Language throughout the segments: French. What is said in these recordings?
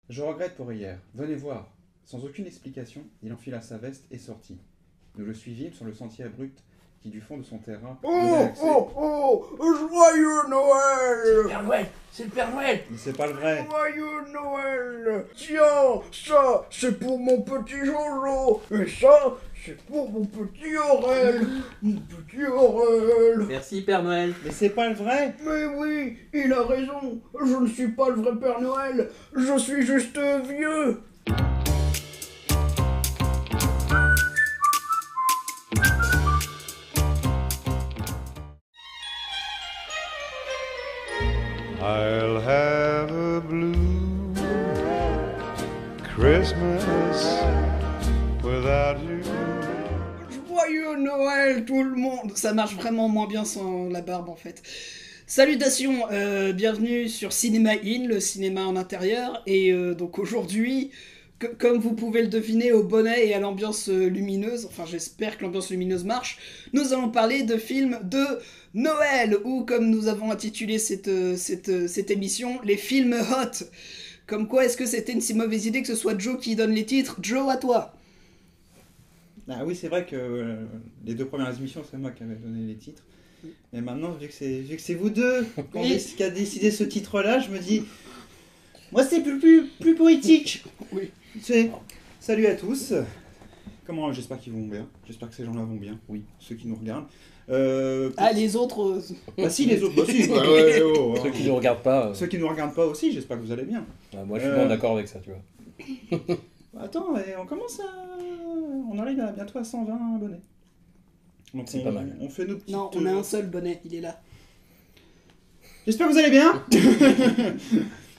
Je regrette pour hier. Venez voir. Sans aucune explication, il enfila sa veste et sortit. Nous le suivîmes sur le sentier abrupt qui, du fond de son terrain, donnait Oh, accès. oh, oh, joyeux Noël! Père Noël, c'est le Père Noël. Mais c'est pas le vrai. Joyeux Noël! Tiens, ça, c'est pour mon petit Jojo! Et ça, c'est pour mon petit Aurel! Mon petit Aurel! Merci Père Noël. Mais c'est pas le vrai. Mais oui, il a raison! Je ne suis pas le vrai Père Noël! Je suis juste vieux! I'll have a blue Christmas without you. Joyeux Noël tout le monde! Ça marche vraiment moins bien sans la barbe en fait. Salutations, bienvenue sur Cinéma In, le cinéma en intérieur. Et donc aujourd'hui, comme vous pouvez le deviner au bonnet et à l'ambiance lumineuse, enfin j'espère que l'ambiance lumineuse marche, nous allons parler de films de Noël, ou comme nous avons intitulé cette émission, les films hot. Comme quoi, est-ce que c'était une si mauvaise idée que ce soit Joe qui donne les titres? Joe, à toi! Ah oui, c'est vrai que les deux premières émissions, c'est moi qui avais donné les titres. Mais maintenant, vu que c'est vous deux qui a décidé ce titre-là, je me dis... Moi, c'est plus poétique. Oui. Salut à tous. Comment, j'espère qu'ils vont bien. J'espère que ces gens-là vont bien. Oui, ceux qui nous regardent. Ah, les autres... Bah si, les autres, bah si. Bah, ouais, oh, Ceux qui ne nous regardent pas. Ceux qui nous regardent pas aussi, j'espère que vous allez bien. Moi, je suis pas d'accord avec ça, tu vois. Attends, on commence à... On arrive à bientôt à 120 abonnés. Donc C'est pas mal. On fait nos petites... Non, on a un seul bonnet, il est là. J'espère que vous allez bien.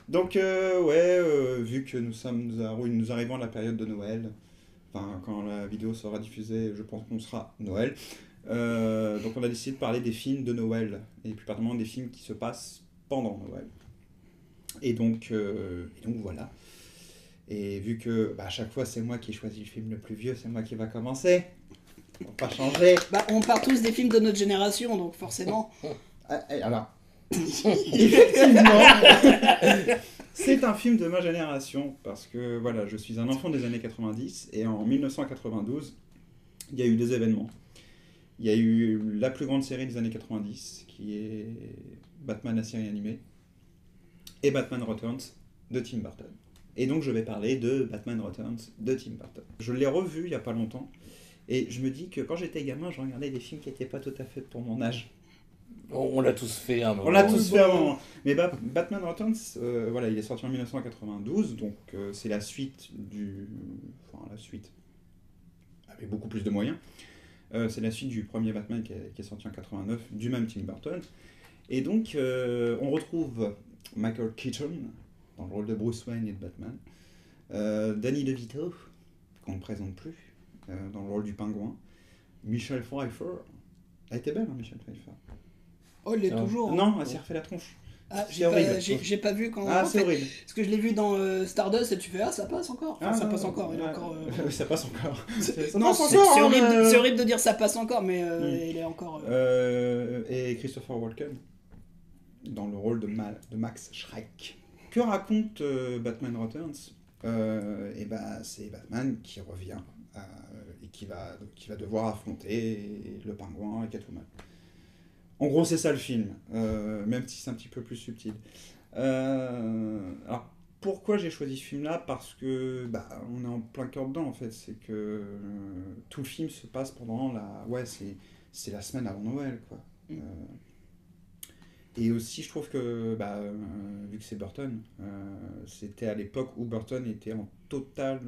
Donc, vu que nous arrivons à la période de Noël, enfin, quand la vidéo sera diffusée, je pense qu'on sera Noël. Donc, on a décidé de parler des films de Noël, et plus particulièrement des films qui se passent pendant Noël. Et donc voilà. Et vu que à chaque fois c'est moi qui choisis le film le plus vieux, c'est moi qui va commencer. On va pas changer. Bah, on part tous des films de notre génération, donc forcément... Alors, effectivement, c'est un film de ma génération parce que voilà, je suis un enfant des années 90 et en 1992, il y a eu des événements. Il y a eu la plus grande série des années 90 qui est Batman la série animée et Batman Returns de Tim Burton. Et donc je vais parler de Batman Returns de Tim Burton. Je l'ai revu il y a pas longtemps et je me dis que quand j'étais gamin, je regardais des films qui n'étaient pas tout à fait pour mon âge. On l'a tous fait à un moment. On l'a tous fait à un moment. Mais Batman Returns, voilà, il est sorti en 1992, donc c'est la suite la suite, avec beaucoup plus de moyens. C'est la suite du premier Batman qui est sorti en 89, du même Tim Burton. Et donc, on retrouve Michael Keaton dans le rôle de Bruce Wayne et de Batman. Danny DeVito, qu'on ne présente plus, dans le rôle du pingouin. Michelle Pfeiffer. Elle était belle, hein, Michelle Pfeiffer. Oh, il l'est toujours. Hein. Non, elle s'est refait la tronche. Ah, C'est horrible. j'ai pas vu quand... Ah, en c'est fait, horrible. parce que je l'ai vu dans Stardust et tu fais ça passe encore. Enfin, ça passe encore. Il est encore Ça passe encore. non, passe c'est encore, horrible, hein, c'est horrible de dire ça passe encore, mais il est encore. Et Christopher Walken dans le rôle de Max Schreck. Que raconte Batman Returns c'est Batman qui revient et qui va devoir affronter le pingouin et Catwoman. En gros, c'est ça le film, même si c'est un petit peu plus subtil. Alors, pourquoi j'ai choisi ce film-là? Parce que on est en plein cœur dedans, en fait. C'est que tout le film se passe pendant c'est la semaine avant Noël, quoi. Et aussi, je trouve que, vu que c'est Burton, c'était à l'époque où Burton était en totale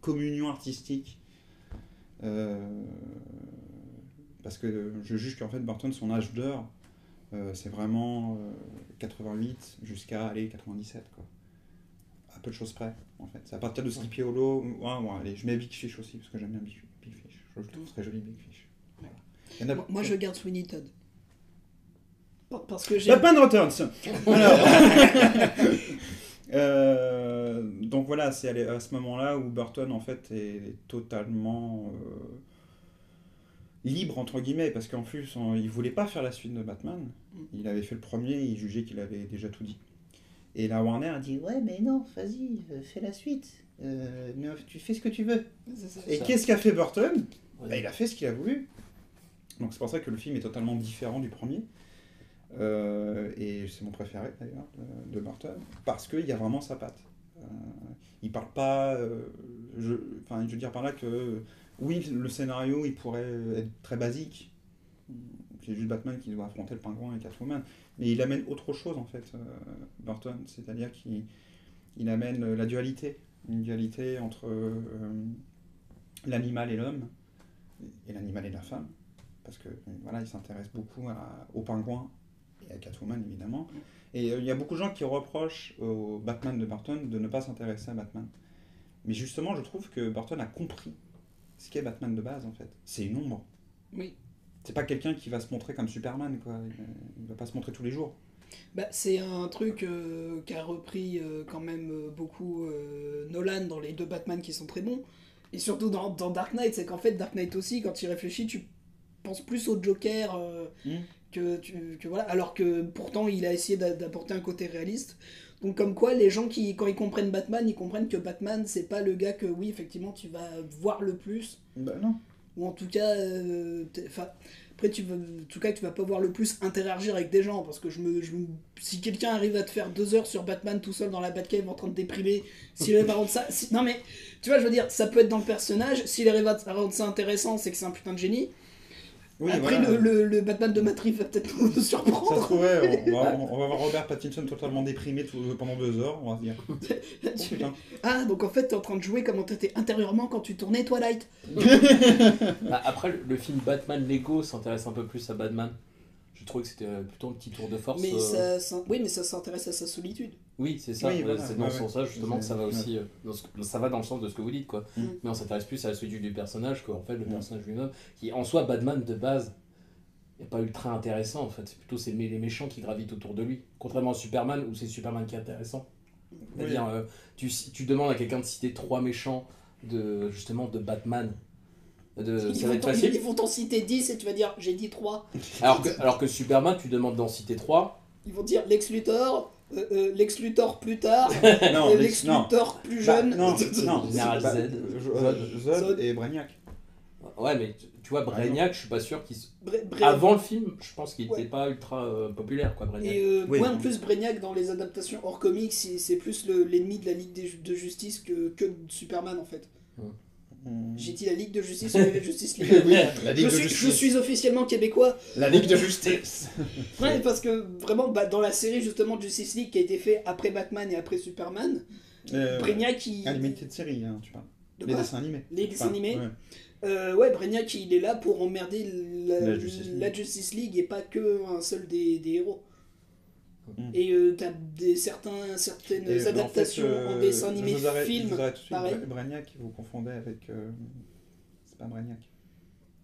communion artistique. Parce que je juge qu'en fait Burton, son âge d'or, c'est vraiment 88 jusqu'à 97, quoi. À peu de choses près, en fait. C'est à partir de Sleepy Hollow. Allez, je mets Big Fish aussi, parce que j'aime bien Big Fish. Je trouve très joli Big Fish. Voilà. Moi, je garde Sweeney Todd. Parce que j'ai. Batman Returns. Donc voilà, c'est à ce moment-là où Burton, en fait, est totalement libre, entre guillemets, parce qu'en plus, il voulait pas faire la suite de Batman. Il avait fait le premier, il jugeait qu'il avait déjà tout dit. Et la Warner a dit ouais mais non, vas-y, fais la suite. Mais tu fais ce que tu veux. C'est ça. Et qu'est-ce qu'a fait Burton? Ouais. Bah, il a fait ce qu'il a voulu. Donc c'est pour ça que le film est totalement différent du premier. Et c'est mon préféré d'ailleurs de Burton, parce qu'il y a vraiment sa patte. Il parle pas. Je veux dire par là que oui, le scénario il pourrait être très basique. C'est juste Batman qui doit affronter le pingouin et Catwoman. Mais il amène autre chose en fait, Burton. C'est-à-dire qu'il amène la dualité. Une dualité entre l'animal et l'homme, et l'animal et la femme. Parce que voilà, il s'intéresse beaucoup au pingouin et à Catwoman évidemment. Et il y a beaucoup de gens qui reprochent au Batman de Burton de ne pas s'intéresser à Batman. Mais justement, je trouve que Burton a compris ce qu'est Batman de base en fait. C'est une ombre. Oui. C'est pas quelqu'un qui va se montrer comme Superman quoi. Il va pas se montrer tous les jours. Bah, c'est un truc qu'a repris quand même beaucoup Nolan dans les deux Batman qui sont très bons. Et surtout dans Dark Knight, c'est qu'en fait Dark Knight aussi, quand tu y réfléchis, tu penses plus au Joker que voilà, alors que pourtant il a essayé d'apporter un côté réaliste. Donc comme quoi les gens quand ils comprennent Batman, ils comprennent que Batman c'est pas le gars que oui effectivement tu vas voir le plus. Bah non. Ou en tout cas, après tu vas pas voir le plus interagir avec des gens, parce que si quelqu'un arrive à te faire 2 heures sur Batman tout seul dans la Batcave en train de déprimer, s'il arrive à rendre ça, non mais tu vois je veux dire ça peut être dans le personnage, s'il arrive à rendre ça intéressant c'est que c'est un putain de génie. Oui, Après voilà. le Batman de Matt Reeves va peut-être nous Ça se surprendre. trouvait, on va voir Robert Pattinson totalement déprimé pendant 2 heures, on va se dire. Oh, putain. Ah donc en fait t'es en train de jouer comment t'étais intérieurement quand tu tournais Twilight. Bah, après, le film Batman Lego s'intéresse un peu plus à Batman. Je trouvais que c'était plutôt un petit tour de force. Mais oui mais ça s'intéresse à sa solitude. Oui, c'est ça. Oui, voilà, c'est dans ouais, ce sens-là justement que ça va ouais. aussi. Ça va dans le sens de ce que vous dites, quoi. Mm. Mais on s'intéresse plus à la solitude du personnage qu'en fait le personnage lui-même, qui en soi Batman de base n'est pas ultra intéressant en fait. C'est plutôt les méchants qui gravitent autour de lui. Contrairement à Superman où c'est Superman qui est intéressant. C'est-à-dire, tu demandes à quelqu'un de citer 3 méchants justement de Batman. Ça va être facile. Ils vont t'en citer 10 et tu vas dire j'ai dit 3. Alors que Superman, tu demandes d'en citer 3. Ils vont dire Lex Luthor, Lex Luthor plus tard, Non, Lex non. Luthor plus Bah, jeune. non, Général bah, Z. Zod et Brainiac. Ouais, mais tu vois, Brainiac, je suis pas sûr qu'il. Bref. Avant le film, je pense qu'il Ouais. était pas ultra populaire, quoi, Brainiac. Et Oui. moi en plus Brainiac dans les adaptations hors comics c'est plus l'ennemi de la Ligue de Justice que Superman en fait. J'ai dit la Ligue de Justice ou la Justice League. Oui, la Ligue de je Justice. suis officiellement québécois. La Ligue de Justice. Ouais, parce que vraiment dans la série justement de Justice League qui a été fait après Batman et après Superman, Brainiac il... Animated série, hein, tu parles. De Les quoi dessins animés. Les dessins animés. Ouais. Ouais, Brainiac il est là pour emmerder La Justice League. et pas que un seul des héros. Mm. Et t'as certaines Et, adaptations en dessin animé, je vous arrête film, tout de suite. pareil. Brainiac, vous confondez avec. C'est pas Brainiac.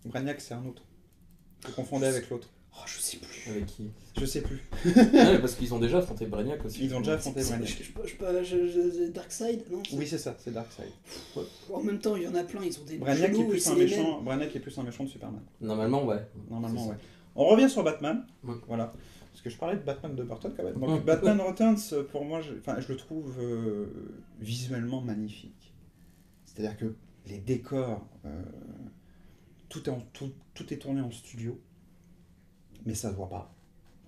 Brainiac, c'est un autre. Vous confondez avec l'autre. Oh, je sais plus. Avec qui? Je sais plus. Ouais, parce qu'ils ont déjà affronté Brainiac aussi. Ils ont déjà affronté C'est- Brainiac. Darkseid, non Oui, c'est ça, c'est Darkseid. En même temps, il y en a plein, ils ont des Brainiac est genoux et plus c'est un les méchant. Brainiac est plus un méchant de Superman. Normalement, ouais. Normalement, C'est ça. ouais. On revient sur Batman. Ouais. Voilà. Parce que je parlais de Batman de Burton quand même. Donc, Batman Returns, pour moi, je le trouve visuellement magnifique. C'est-à-dire que les décors, tout est tourné en studio, mais ça se voit pas.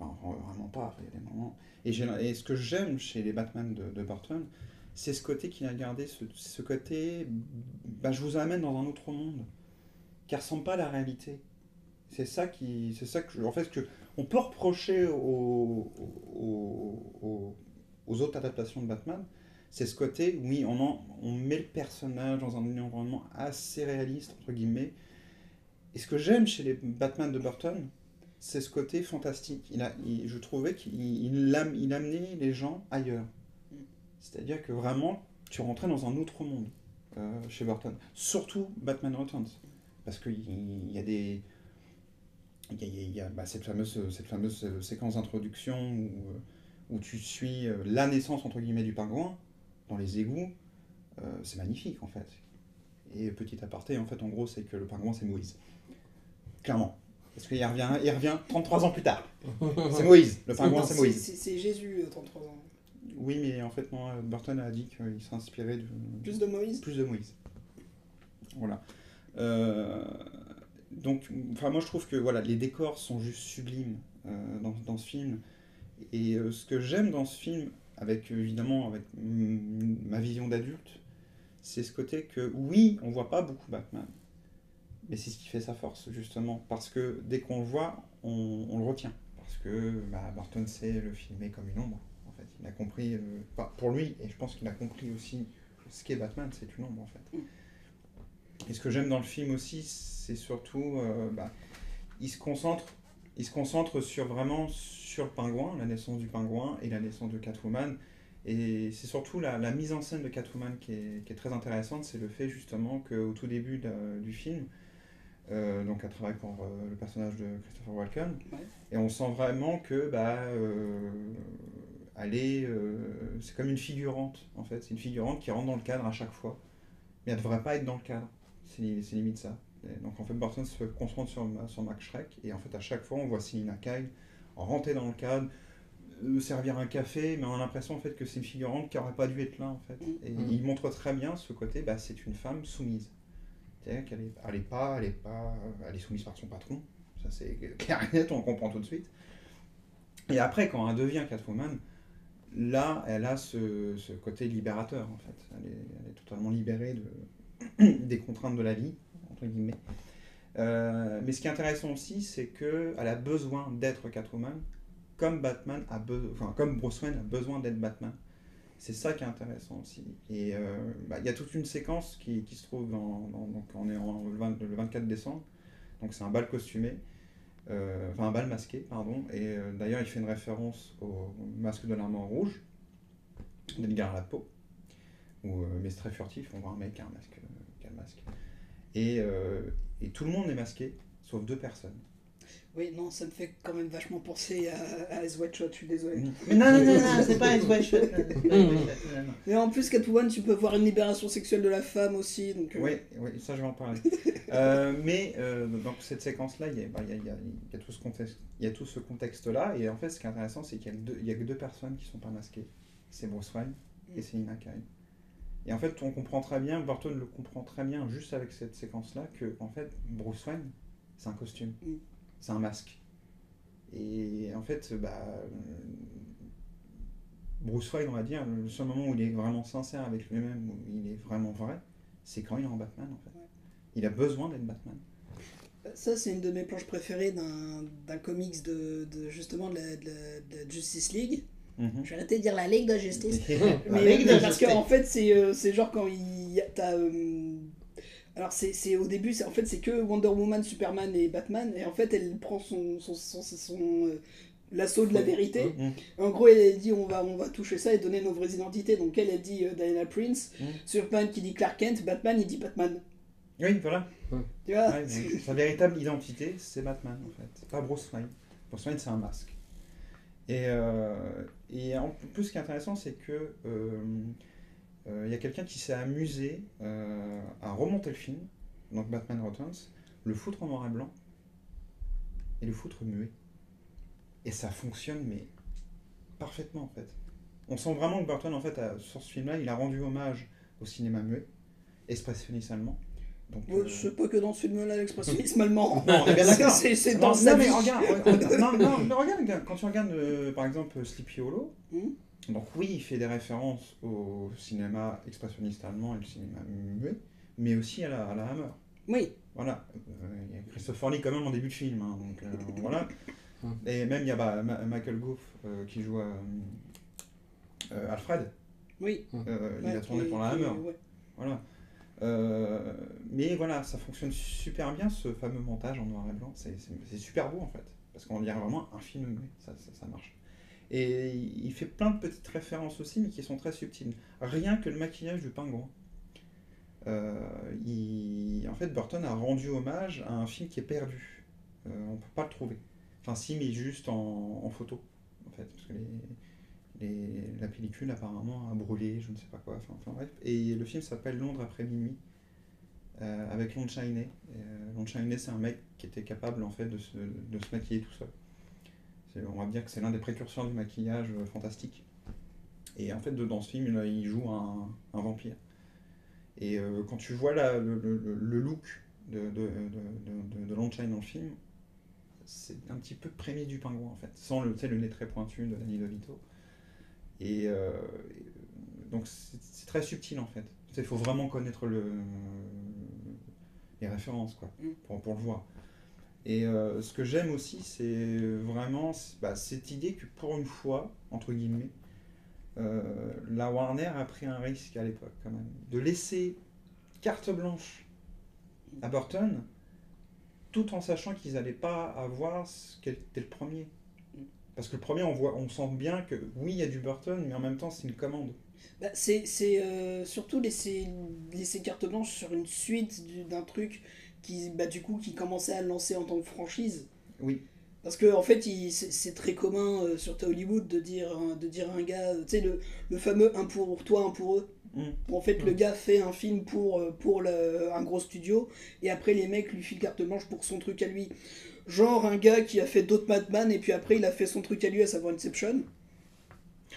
Enfin, vraiment pas. Il y a des moments. Et ce que j'aime chez les Batman de Burton, c'est ce côté qu'il a gardé, ce côté, je vous amène dans un autre monde, qui ressemble pas à la réalité. C'est ça que en fait, que on peut reprocher aux autres adaptations de Batman, c'est ce côté, oui, on met le personnage dans un environnement assez réaliste, entre guillemets. Et ce que j'aime chez les Batman de Burton, c'est ce côté fantastique. Je trouvais qu'il amenait les gens ailleurs. C'est-à-dire que vraiment, tu rentrais dans un autre monde chez Burton. Surtout Batman Returns. Parce qu'il y a des... Il y a cette fameuse séquence d'introduction où tu suis la naissance entre guillemets du pingouin dans les égouts. C'est magnifique en fait. Et petit aparté, en fait, en gros, c'est que le pingouin c'est Moïse. Clairement. Parce qu'il revient 33 ans plus tard. C'est Moïse. Le pingouin c'est Moïse. C'est Jésus, 33 ans. Oui, mais en fait, non, Burton a dit qu'il s'est inspiré de Plus de Moïse. plus de Moïse. Voilà. Donc, enfin, moi je trouve que voilà, les décors sont juste sublimes dans ce film. Et ce que j'aime dans ce film, avec évidemment avec ma vision d'adulte, c'est ce côté que oui, on voit pas beaucoup Batman, mais c'est ce qui fait sa force justement, parce que dès qu'on le voit, on le retient, parce que Burton sait le filmer comme une ombre. En fait, il a compris, pour lui, et je pense qu'il a compris aussi ce qu'est Batman, c'est une ombre en fait. Et ce que j'aime dans le film aussi, c'est surtout, il se concentre sur vraiment sur le pingouin, la naissance du pingouin et la naissance de Catwoman. Et c'est surtout la mise en scène de Catwoman qui est très intéressante. C'est le fait justement qu'au tout début du film, donc elle travaille pour le personnage de Christopher Walken, Ouais. et on sent vraiment que elle est, c'est comme une figurante en fait. C'est une figurante qui rentre dans le cadre à chaque fois, mais elle ne devrait pas être dans le cadre. C'est limite ça. Et donc en fait, Burton se concentre sur Max Schreck, et en fait à chaque fois on voit Selina Kyle rentrer dans le cadre, servir un café, mais on a l'impression en fait que c'est une figurante qui n'aurait pas dû être là en fait. Et il montre très bien ce côté, c'est une femme soumise. C'est-à-dire qu'elle elle est soumise par son patron. Ça c'est clair et net, on comprend tout de suite. Et après, quand elle devient Catwoman, là, elle a ce côté libérateur en fait. Elle est totalement libérée des contraintes de la vie, entre guillemets. Mais ce qui est intéressant aussi, c'est qu'elle a besoin d'être Catwoman, comme comme Bruce Wayne a besoin d'être Batman. C'est ça qui est intéressant aussi. Et il y a toute une séquence qui se trouve donc on est le 24 décembre, donc c'est un bal costumé, un bal masqué, pardon. Et d'ailleurs, il fait une référence au masque de l'armure rouge d'Edgar Allan Poe, mais c'est très furtif. On voit un mec qui a un masque. Et tout le monde est masqué, sauf 2 personnes. Oui, non, ça me fait quand même vachement penser à Ice White Shot, je suis désolé. Mais non, c'est pas Ice White Shot. Et en plus, Catwoman, tu peux voir une libération sexuelle de la femme aussi. Donc, Oui, ça je vais en parler. Dans cette séquence-là, il y a tout ce contexte-là. Et en fait, ce qui est intéressant, c'est qu'il y a que 2 personnes qui ne sont pas masquées. C'est Bruce Wayne et Selina Kyle. Et en fait, on comprend très bien, Burton le comprend très bien juste avec cette séquence-là, que en fait, Bruce Wayne, c'est un costume, c'est un masque. Et en fait, Bruce Wayne, on va dire, le seul moment où il est vraiment sincère avec lui-même, où il est vraiment vrai, c'est quand il est en Batman, en fait. Il a besoin d'être Batman. Ça, c'est une de mes planches préférées d'un comics de justement de la Justice League. Je vais arrêter de dire la Ligue de Justice. Parce qu'en fait, c'est genre quand alors c'est au début, en fait, c'est que Wonder Woman, Superman et Batman, et en fait, elle prend son l'assaut de la vérité. En gros, elle dit on va toucher ça et donner nos vraies identités. Donc elle dit Diana Prince, Superman qui dit Clark Kent, Batman il dit Batman. Oui, voilà. Tu vois, sa véritable identité, c'est Batman, en fait. Pas Bruce Wayne. Bruce Wayne, c'est un masque. Et en plus, ce qui est intéressant, c'est que y a quelqu'un qui s'est amusé à remonter le film, donc Batman Returns, le foutre en noir et blanc et le foutre muet. Et ça fonctionne, mais parfaitement, en fait. On sent vraiment que Burton, en fait, sur ce film-là, il a rendu hommage au cinéma muet, expressionniste allemand. Donc, c'est pas que dans ce film-là l'expressionnisme allemand. Non, on est bien d'accord. C'est dans sa vie. Regarde, quand tu regardes par exemple Sleepy Hollow, donc oui, il fait des références au cinéma expressionniste allemand et le cinéma muet, mais aussi à la Hammer. Oui. Voilà. Il y a Christopher Lee quand même en début de film, donc voilà. Et même il y a Michael Gough qui joue Alfred. Oui. Il a tourné pour la Hammer. Ouais. Voilà. Mais voilà, ça fonctionne super bien ce fameux montage en noir et blanc, c'est super beau en fait, parce qu'on dirait vraiment un film muet, ça marche. Et il fait plein de petites références aussi, mais qui sont très subtiles. Rien que le maquillage du pingouin. En fait, Burton a rendu hommage à un film qui est perdu. On ne peut pas le trouver. Enfin si, mais juste en photo, en fait, parce que la pellicule apparemment a brûlé, je ne sais pas quoi, enfin bref. Et le film s'appelle Londres après minuit, avec Lon Chaney. Lon Chaney, c'est un mec qui était capable en fait de se maquiller tout seul. On va dire que c'est l'un des précurseurs du maquillage fantastique. Et en fait, dans ce film, là, il joue un vampire. Et quand tu vois le look de Lon Chaney dans le film, c'est un petit peu prémisse du pingouin en fait, sans tu sais, le nez très pointu de Danny DeVito. Et donc c'est très subtil en fait. Il faut vraiment connaître les références quoi, pour le voir. Et ce que j'aime aussi, c'est vraiment cette idée que pour une fois, entre guillemets, la Warner a pris un risque à l'époque quand même, de laisser carte blanche à Burton, tout en sachant qu'ils n'allaient pas avoir ce qu'était le premier. Parce que le premier, on sent bien que oui, il y a du Burton, mais en même temps, c'est une commande. C'est surtout laisser carte blanche sur une suite d'un truc qui, du coup, qui commençait à le lancer en tant que franchise. Oui. Parce que en fait, c'est très commun surtout à Hollywood de dire à un gars, tu sais, le fameux un pour toi, un pour eux. Où en fait, le gars fait un film pour un gros studio, et après, les mecs lui filent carte blanche pour son truc à lui. Genre un gars qui a fait d'autres Batman, et puis après, il a fait son truc à lui, à savoir Inception.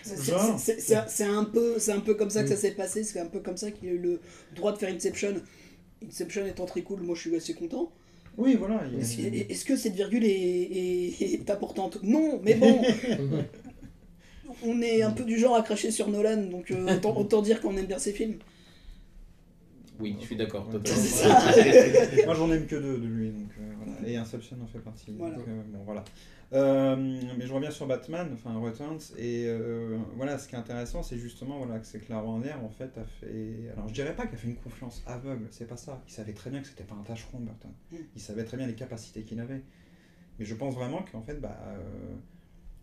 C'est un peu comme ça que ça s'est passé, c'est un peu comme ça qu'il a eu le droit de faire Inception. Inception étant très cool, moi je suis assez content. Oui, voilà. Est-ce que cette virgule est importante? Non, mais bon. On est un peu du genre à cracher sur Nolan, donc autant dire qu'on aime bien ses films. Oui, je suis d'accord, Ouais. totalement. Moi j'en aime que deux de lui, donc voilà. Et Inception en fait partie. Voilà. Donc, bon, voilà. Mais je reviens sur Batman, enfin Returns, et voilà, ce qui est intéressant, c'est justement voilà, que la Warner en fait a fait. Alors je dirais pas qu'elle a fait une confiance aveugle, c'est pas ça. Il savait très bien que c'était pas un tâcheron, Burton. Il savait très bien les capacités qu'il avait. Mais je pense vraiment qu'en fait,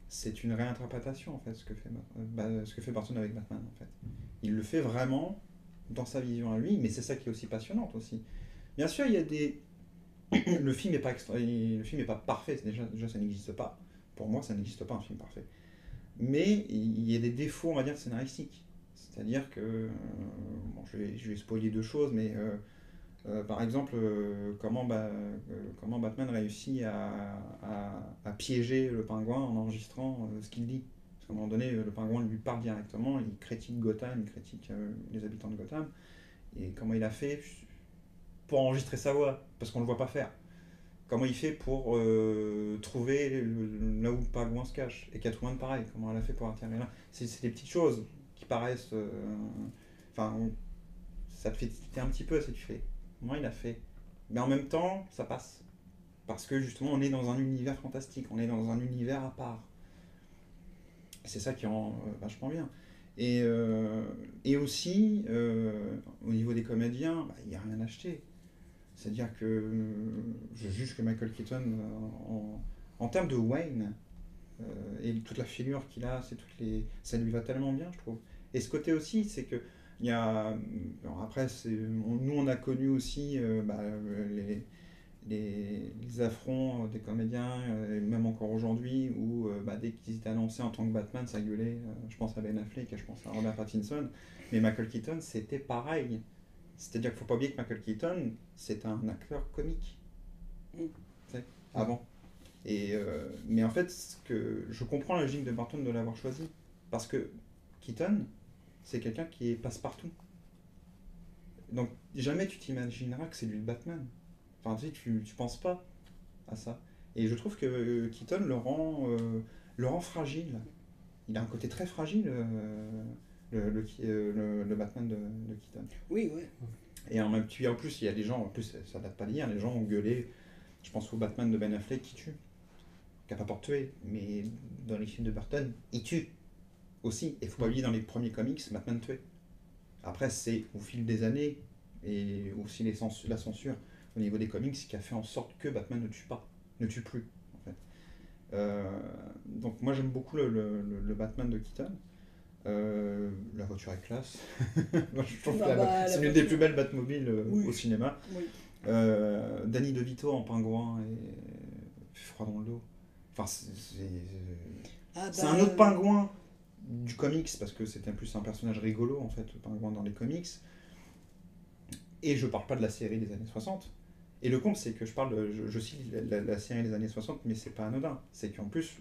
c'est une réinterprétation en fait ce que fait Burton avec Batman en fait. Il le fait vraiment dans sa vision à lui, mais c'est ça qui est aussi passionnante aussi. Bien sûr, il y a des le film n'est pas parfait, déjà ça n'existe pas. Pour moi, ça n'existe pas un film parfait. Mais il y a des défauts, on va dire, scénaristiques. C'est-à-dire que je vais spoiler deux choses, mais par exemple, comment Batman réussit à piéger le pingouin en enregistrant ce qu'il dit. Parce qu'à un moment donné, le pingouin lui parle directement, il critique Gotham, il critique les habitants de Gotham. Et comment il a fait pour enregistrer sa voix, parce qu'on ne le voit pas faire. Comment il fait pour trouver là où le pingouin se cache. Et Catwoman pareil, comment elle a fait pour atterrir là. C'est des petites choses qui paraissent... ça te fait titer un petit peu, c'est tu fais... Comment il a fait? Mais en même temps, ça passe. Parce que justement, on est dans un univers fantastique, on est dans un univers à part. C'est ça qui rend vachement bien. Et aussi, au niveau des comédiens, il n'y a rien à acheter. C'est-à-dire que je juge que Michael Keaton, en termes de Wayne, et toute la figure qu'il a, ça lui va tellement bien, je trouve. Et ce côté aussi, c'est que il y a, alors après, nous on a connu aussi les affronts des comédiens, même encore aujourd'hui, où dès qu'ils étaient annoncés en tant que Batman, ça gueulait. Je pense à Ben Affleck et je pense à Robert Pattinson. Mais Michael Keaton, c'était pareil. C'est-à-dire qu'il ne faut pas oublier que Michael Keaton, c'est un acteur comique. Avant. Mais en fait, je comprends la logique de Burton de l'avoir choisi. Parce que Keaton, c'est quelqu'un qui est passe-partout. Donc jamais tu t'imagineras que c'est lui le Batman. Enfin, tu penses pas à ça. Et je trouve que Keaton le rend fragile. Il a un côté très fragile, le Batman de Keaton. Oui, ouais. Et en plus, il y a des gens, en plus ça date pas d'hier, les gens ont gueulé, je pense au Batman de Ben Affleck qui tue, qui n'a pas pour tuer, mais dans les films de Burton, il tue aussi. Et faut pas oublier, dans les premiers comics, Batman tuait. Après, c'est au fil des années, et aussi la censure au niveau des comics qui a fait en sorte que Batman ne tue plus, en fait. Donc moi j'aime beaucoup le Batman de Keaton. La voiture est classe. Moi, je trouve que c'est l'une des plus belles Batmobiles au cinéma. Oui. Danny DeVito en pingouin et froid dans le dos. Enfin, c'est un autre pingouin du comics, parce que c'était plus un personnage rigolo en fait, le pingouin dans les comics. Et je parle pas de la série des années 60. Et le compte, c'est que je cite la série des années 60, mais c'est pas anodin. C'est qu'en plus,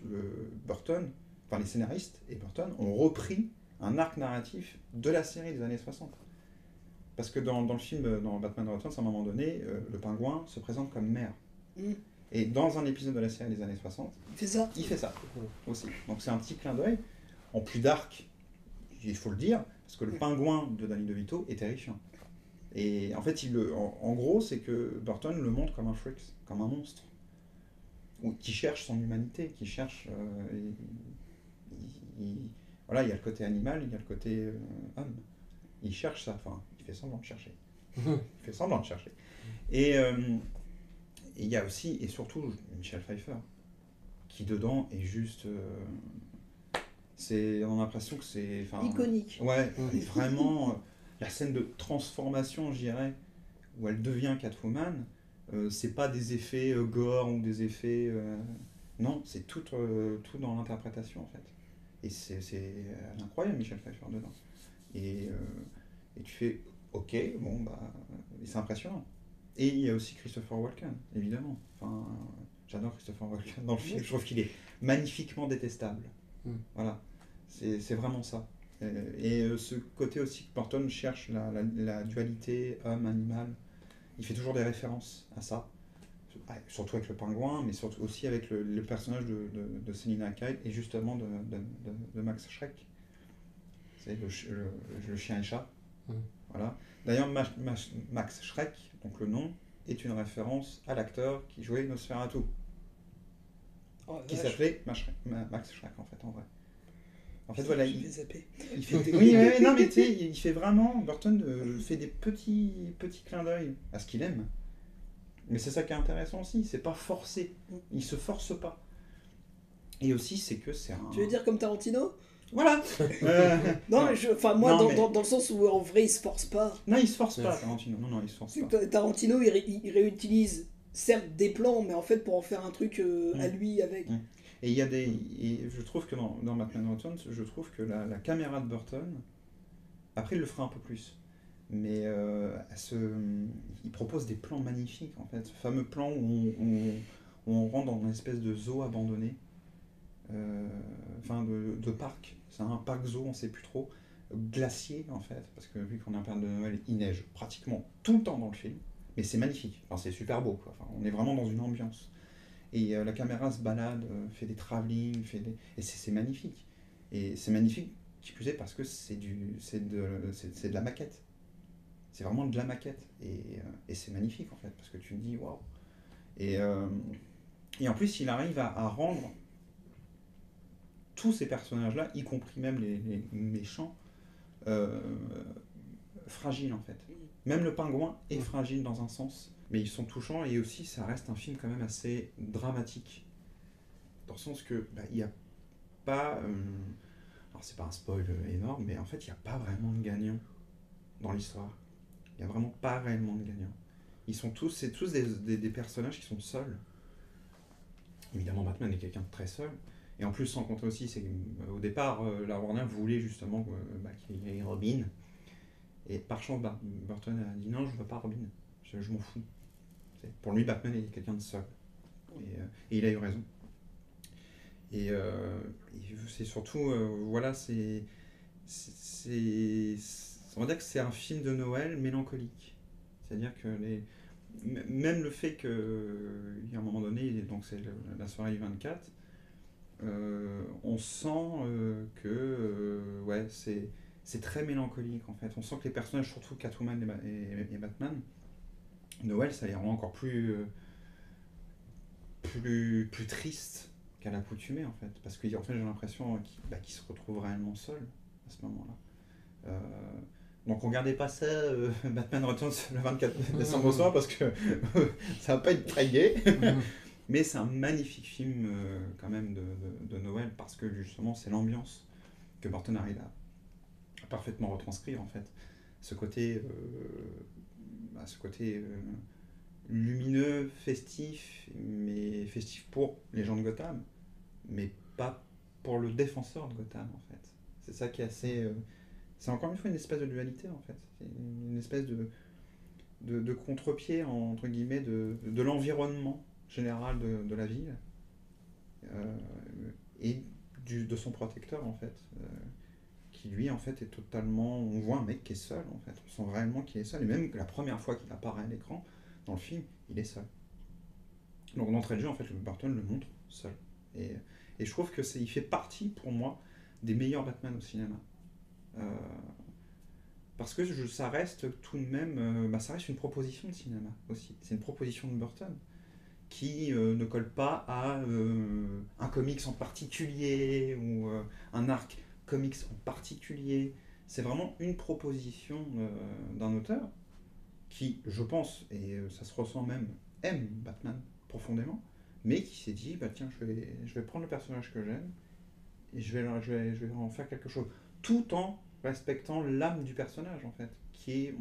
Burton, enfin les scénaristes et Burton ont repris un arc narratif de la série des années 60. Parce que dans le film, dans Batman Returns, à un moment donné, le pingouin se présente comme maire. Mm. Et dans un épisode de la série des années 60, Il fait ça. il fait ça aussi. Donc c'est un petit clin d'œil, en plus dark, il faut le dire, parce que le pingouin de Danny DeVito est terrifiant. Et en fait, en gros, c'est que Burton le montre comme un freak, comme un monstre, qui cherche son humanité, qui cherche... voilà, il y a le côté animal, il y a le côté homme. Il cherche ça, enfin, il fait semblant de chercher. Il fait semblant de chercher. Et il y a aussi, et surtout, Michel Pfeiffer, qui dedans est juste... on a l'impression que c'est... Iconique. Ouais, elle est vraiment... la scène de transformation, je dirais, où elle devient Catwoman, c'est pas des effets gore ou des effets... non, c'est tout dans l'interprétation, en fait. Et c'est incroyable, Michel Pfeiffer, dedans. Et tu fais, ok, bon, bah, c'est impressionnant. Et il y a aussi Christopher Walken, évidemment. Enfin, j'adore Christopher Walken dans le film, je trouve qu'il est magnifiquement détestable. Voilà, c'est vraiment ça. Et ce côté aussi que Burton cherche, la dualité homme-animal, il fait toujours des références à ça. Surtout avec le pingouin, mais surtout aussi avec le personnage de Selina Kyle et justement de Max Schreck. C'est le chien et chat. Voilà. D'ailleurs, Max Schreck, donc le nom, est une référence à l'acteur qui jouait Nosferatu, qui s'appelait Max Schreck, en fait, en vrai. En fait, voilà, il fait oui, non, mais tu sais, il fait vraiment... Burton fait des petits clins d'œil à ce qu'il aime. Mais c'est ça qui est intéressant aussi, c'est pas forcé. Il se force pas. Et aussi, c'est que c'est un... Tu veux dire comme Tarantino ? Voilà. Non, dans le sens où en vrai il se force pas. Non, il se force pas, Tarantino. Non, il se force pas. Tarantino, il réutilise certes des plans, mais en fait pour en faire un truc à lui avec. Et je trouve que dans Batman Returns, je trouve que la caméra de Burton, après il le fera un peu plus, mais il propose des plans magnifiques, en fait. Ce fameux plan où on rentre dans une espèce de zoo abandonné, de parc. C'est un parc zoo, on ne sait plus trop, glacier en fait, parce que vu qu'on est en période de Noël, il neige pratiquement tout le temps dans le film, mais c'est magnifique, enfin, c'est super beau, quoi. Enfin, on est vraiment dans une ambiance. Et la caméra se balade, fait des travelling, et c'est magnifique. Et c'est magnifique, qui plus est, parce que c'est de la maquette. C'est vraiment de la maquette. Et c'est magnifique, en fait, parce que tu te dis, waouh. Et en plus, il arrive à rendre tous ces personnages-là, y compris même les méchants, fragiles, en fait. Même le pingouin est fragile dans un sens. Mais ils sont touchants, et aussi ça reste un film quand même assez dramatique. Dans le sens que il n'y a pas... alors c'est pas un spoil énorme, mais en fait il n'y a pas vraiment de gagnant dans l'histoire. Il n'y a vraiment pas réellement de gagnant. C'est tous des personnages qui sont seuls. Évidemment Batman est quelqu'un de très seul. Et en plus, sans compter aussi, c'est qu'au départ, la Warner voulait justement qu'il y ait Robin. Et par chance, Burton a dit non, je veux pas Robin. Je m'en fous. Pour lui, Batman est quelqu'un de seul. Et il a eu raison. Et c'est surtout, voilà, on va dire que c'est un film de Noël mélancolique. C'est-à-dire que même le fait qu'il y a un moment donné, donc c'est la soirée du 24, on sent que ouais, c'est très mélancolique en fait. On sent que les personnages, surtout Catwoman et Batman, Noël, ça les rend encore plus triste qu'à l'accoutumée en fait, parce que en fait j'ai l'impression qu'ils se retrouvent réellement seuls à ce moment-là. Donc regardez pas ça, Batman Returns le 24 décembre au soir, parce que ça va pas être très gai. Mais c'est un magnifique film quand même de Noël, parce que justement c'est l'ambiance que Burton arrive à parfaitement retranscrire en fait. Ce côté lumineux, festif, mais festif pour les gens de Gotham, mais pas pour le défenseur de Gotham en fait. C'est ça qui est assez... c'est encore une fois une espèce de dualité en fait. C'est une espèce de contre-pied entre guillemets de l'environnement général de la ville et de son protecteur en fait, qui lui en fait est totalement... On voit un mec qui est seul en fait, on sent réellement qu'il est seul, et même la première fois qu'il apparaît à l'écran, dans le film, il est seul. Donc d'entrée de jeu, en fait, le Burton le montre seul. Et je trouve que il fait partie, pour moi, des meilleurs Batman au cinéma. Parce que ça reste tout de même... ça reste une proposition de cinéma aussi. C'est une proposition de Burton qui ne colle pas à un comics en particulier ou un arc comics en particulier. C'est vraiment une proposition d'un auteur qui, je pense, et ça se ressent même, aime Batman profondément, mais qui s'est dit, bah tiens, je vais prendre le personnage que j'aime et je vais en faire quelque chose, tout en respectant l'âme du personnage, en fait, qui est,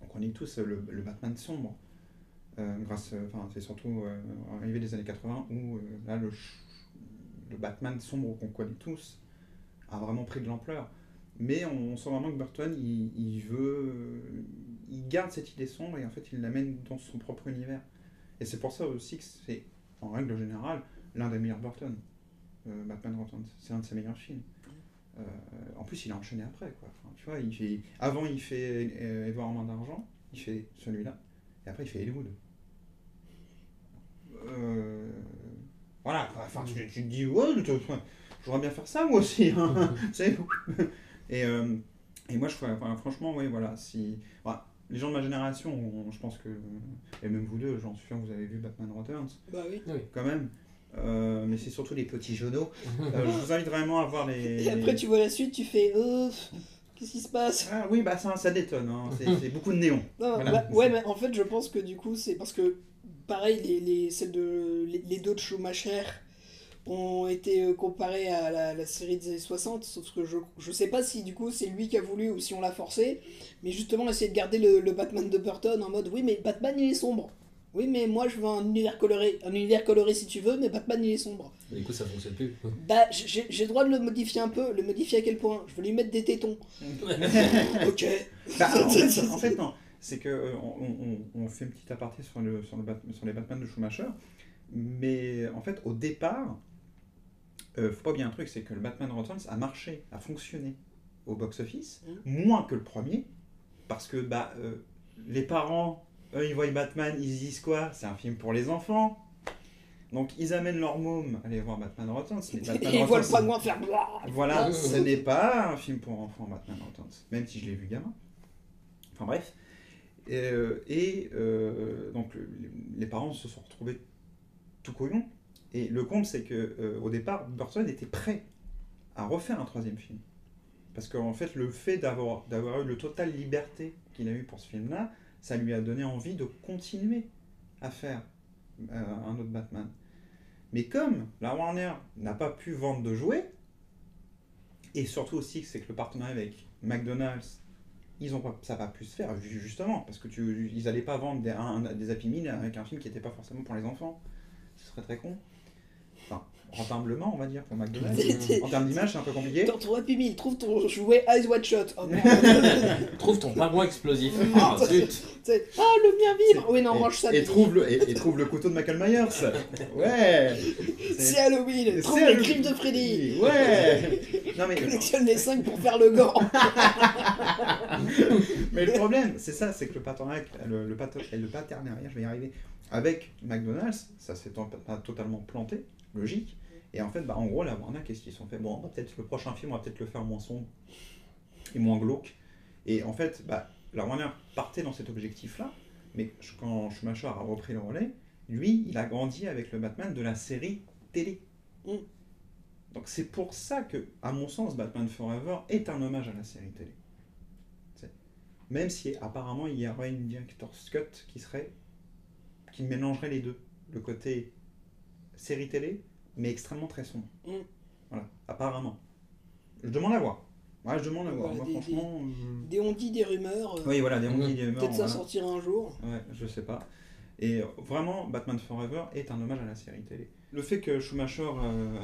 on connaît tous le Batman sombre, c'est surtout arrivé des années 80 où là, le Batman sombre qu'on connaît tous a vraiment pris de l'ampleur. Mais on sent vraiment que Burton, il garde cette idée sombre et en fait il l'amène dans son propre univers. Et c'est pour ça aussi que c'est, en règle générale, l'un des meilleurs Burton. Batman Returns, c'est un de ses meilleurs films. En plus, il a enchaîné après, quoi. Enfin, tu vois, avant il fait Edouard en main d'argent, il fait celui-là, et après il fait Hollywood. Voilà, enfin, tu te dis, ouais, j'aurais bien faire ça moi aussi. Hein. Et moi, franchement, oui, voilà. Les gens de ma génération, je pense que, et même vous deux, j'en suis sûr, vous avez vu Batman Returns. Bah oui. Quand même. Mais c'est surtout les petits jeuneaux. Je vous invite vraiment à voir les... Et après, tu vois la suite, tu fais qu'est-ce qui se passe? Ah oui, bah ça détonne. Hein. C'est beaucoup de néon. Non, Voilà. ouais, mais en fait, je pense que du coup, c'est parce que, pareil, les deux de Schumacher ont été comparés à la série des années 60, sauf que je sais pas si du coup c'est lui qui a voulu ou si on l'a forcé, mais justement essayer de garder le Batman de Burton en mode oui mais Batman il est sombre, oui mais moi je veux un univers coloré si tu veux, mais Batman il est sombre. Mais du coup ça fonctionne plus. Bah j'ai le droit de le modifier un peu, le modifier à quel point? Je veux lui mettre des tétons. Ok. Bah, en fait, non. C'est que on fait une petite aparté sur les Batman de Schumacher, mais en fait au départ, faut pas oublier un truc, c'est que le Batman Returns a marché, a fonctionné au box-office, moins que le premier, parce que les parents, eux, ils voient Batman, ils se disent quoi? C'est un film pour les enfants. Donc ils amènent leur môme aller voir Batman Returns. Et ils voient le pingouin faire... Voilà, ce n'est pas un film pour enfants, Batman Returns, même si je l'ai vu gamin. Enfin bref. Donc les parents se sont retrouvés tout couillons. Et le comble, c'est qu'au départ, Burton était prêt à refaire un troisième film. Parce qu'en fait, le fait d'avoir eu le totale liberté qu'il a eu pour ce film-là, ça lui a donné envie de continuer à faire un autre Batman. Mais comme la Warner n'a pas pu vendre de jouets, et surtout aussi c'est que le partenariat avec McDonald's, ça n'a pas pu se faire, justement, parce qu'ils n'allaient pas vendre des Happy Meal avec un film qui n'était pas forcément pour les enfants. Ce serait très con. Enfin, rentablement, on va dire, pour McDonald's. En termes d'image, c'est un peu compliqué. Ton Happy Meal, trouve ton jouet Eyes Wide Shut. Oh, Trouve ton pingouin explosif. Ah, zut. Le mien vibre. Oui, non, mange ça. Et trouve le couteau de Michael Myers. Ouais. C'est Halloween. Trouve les griffes de Freddy. Ouais. Non, mais... Collectionne les 5 pour faire le gant. Mais le problème, c'est ça, c'est que le partenariat, je vais y arriver, avec McDonald's, ça s'est totalement planté, logique. Et en fait, en gros, la Warner, qu'est-ce qu'ils se sont fait? Bon, peut-être le prochain film, on va peut-être le faire moins sombre et moins glauque. Et en fait, la Warner partait dans cet objectif-là, mais quand Schumacher a repris le relais, lui, il a grandi avec le Batman de la série télé. Donc c'est pour ça que, à mon sens, Batman Forever est un hommage à la série télé. Même si apparemment il y aurait une director's cut qui mélangerait les deux. Le côté série télé, mais extrêmement très sombre. Voilà, apparemment. Je demande à voir. Ouais, je demande à voir. Moi, franchement... Des on-dit, des rumeurs. Oui, voilà, des on-dit, des rumeurs. Peut-être ça sortira un jour. Ouais, je sais pas. Et vraiment, Batman Forever est un hommage à la série télé. Le fait que Schumacher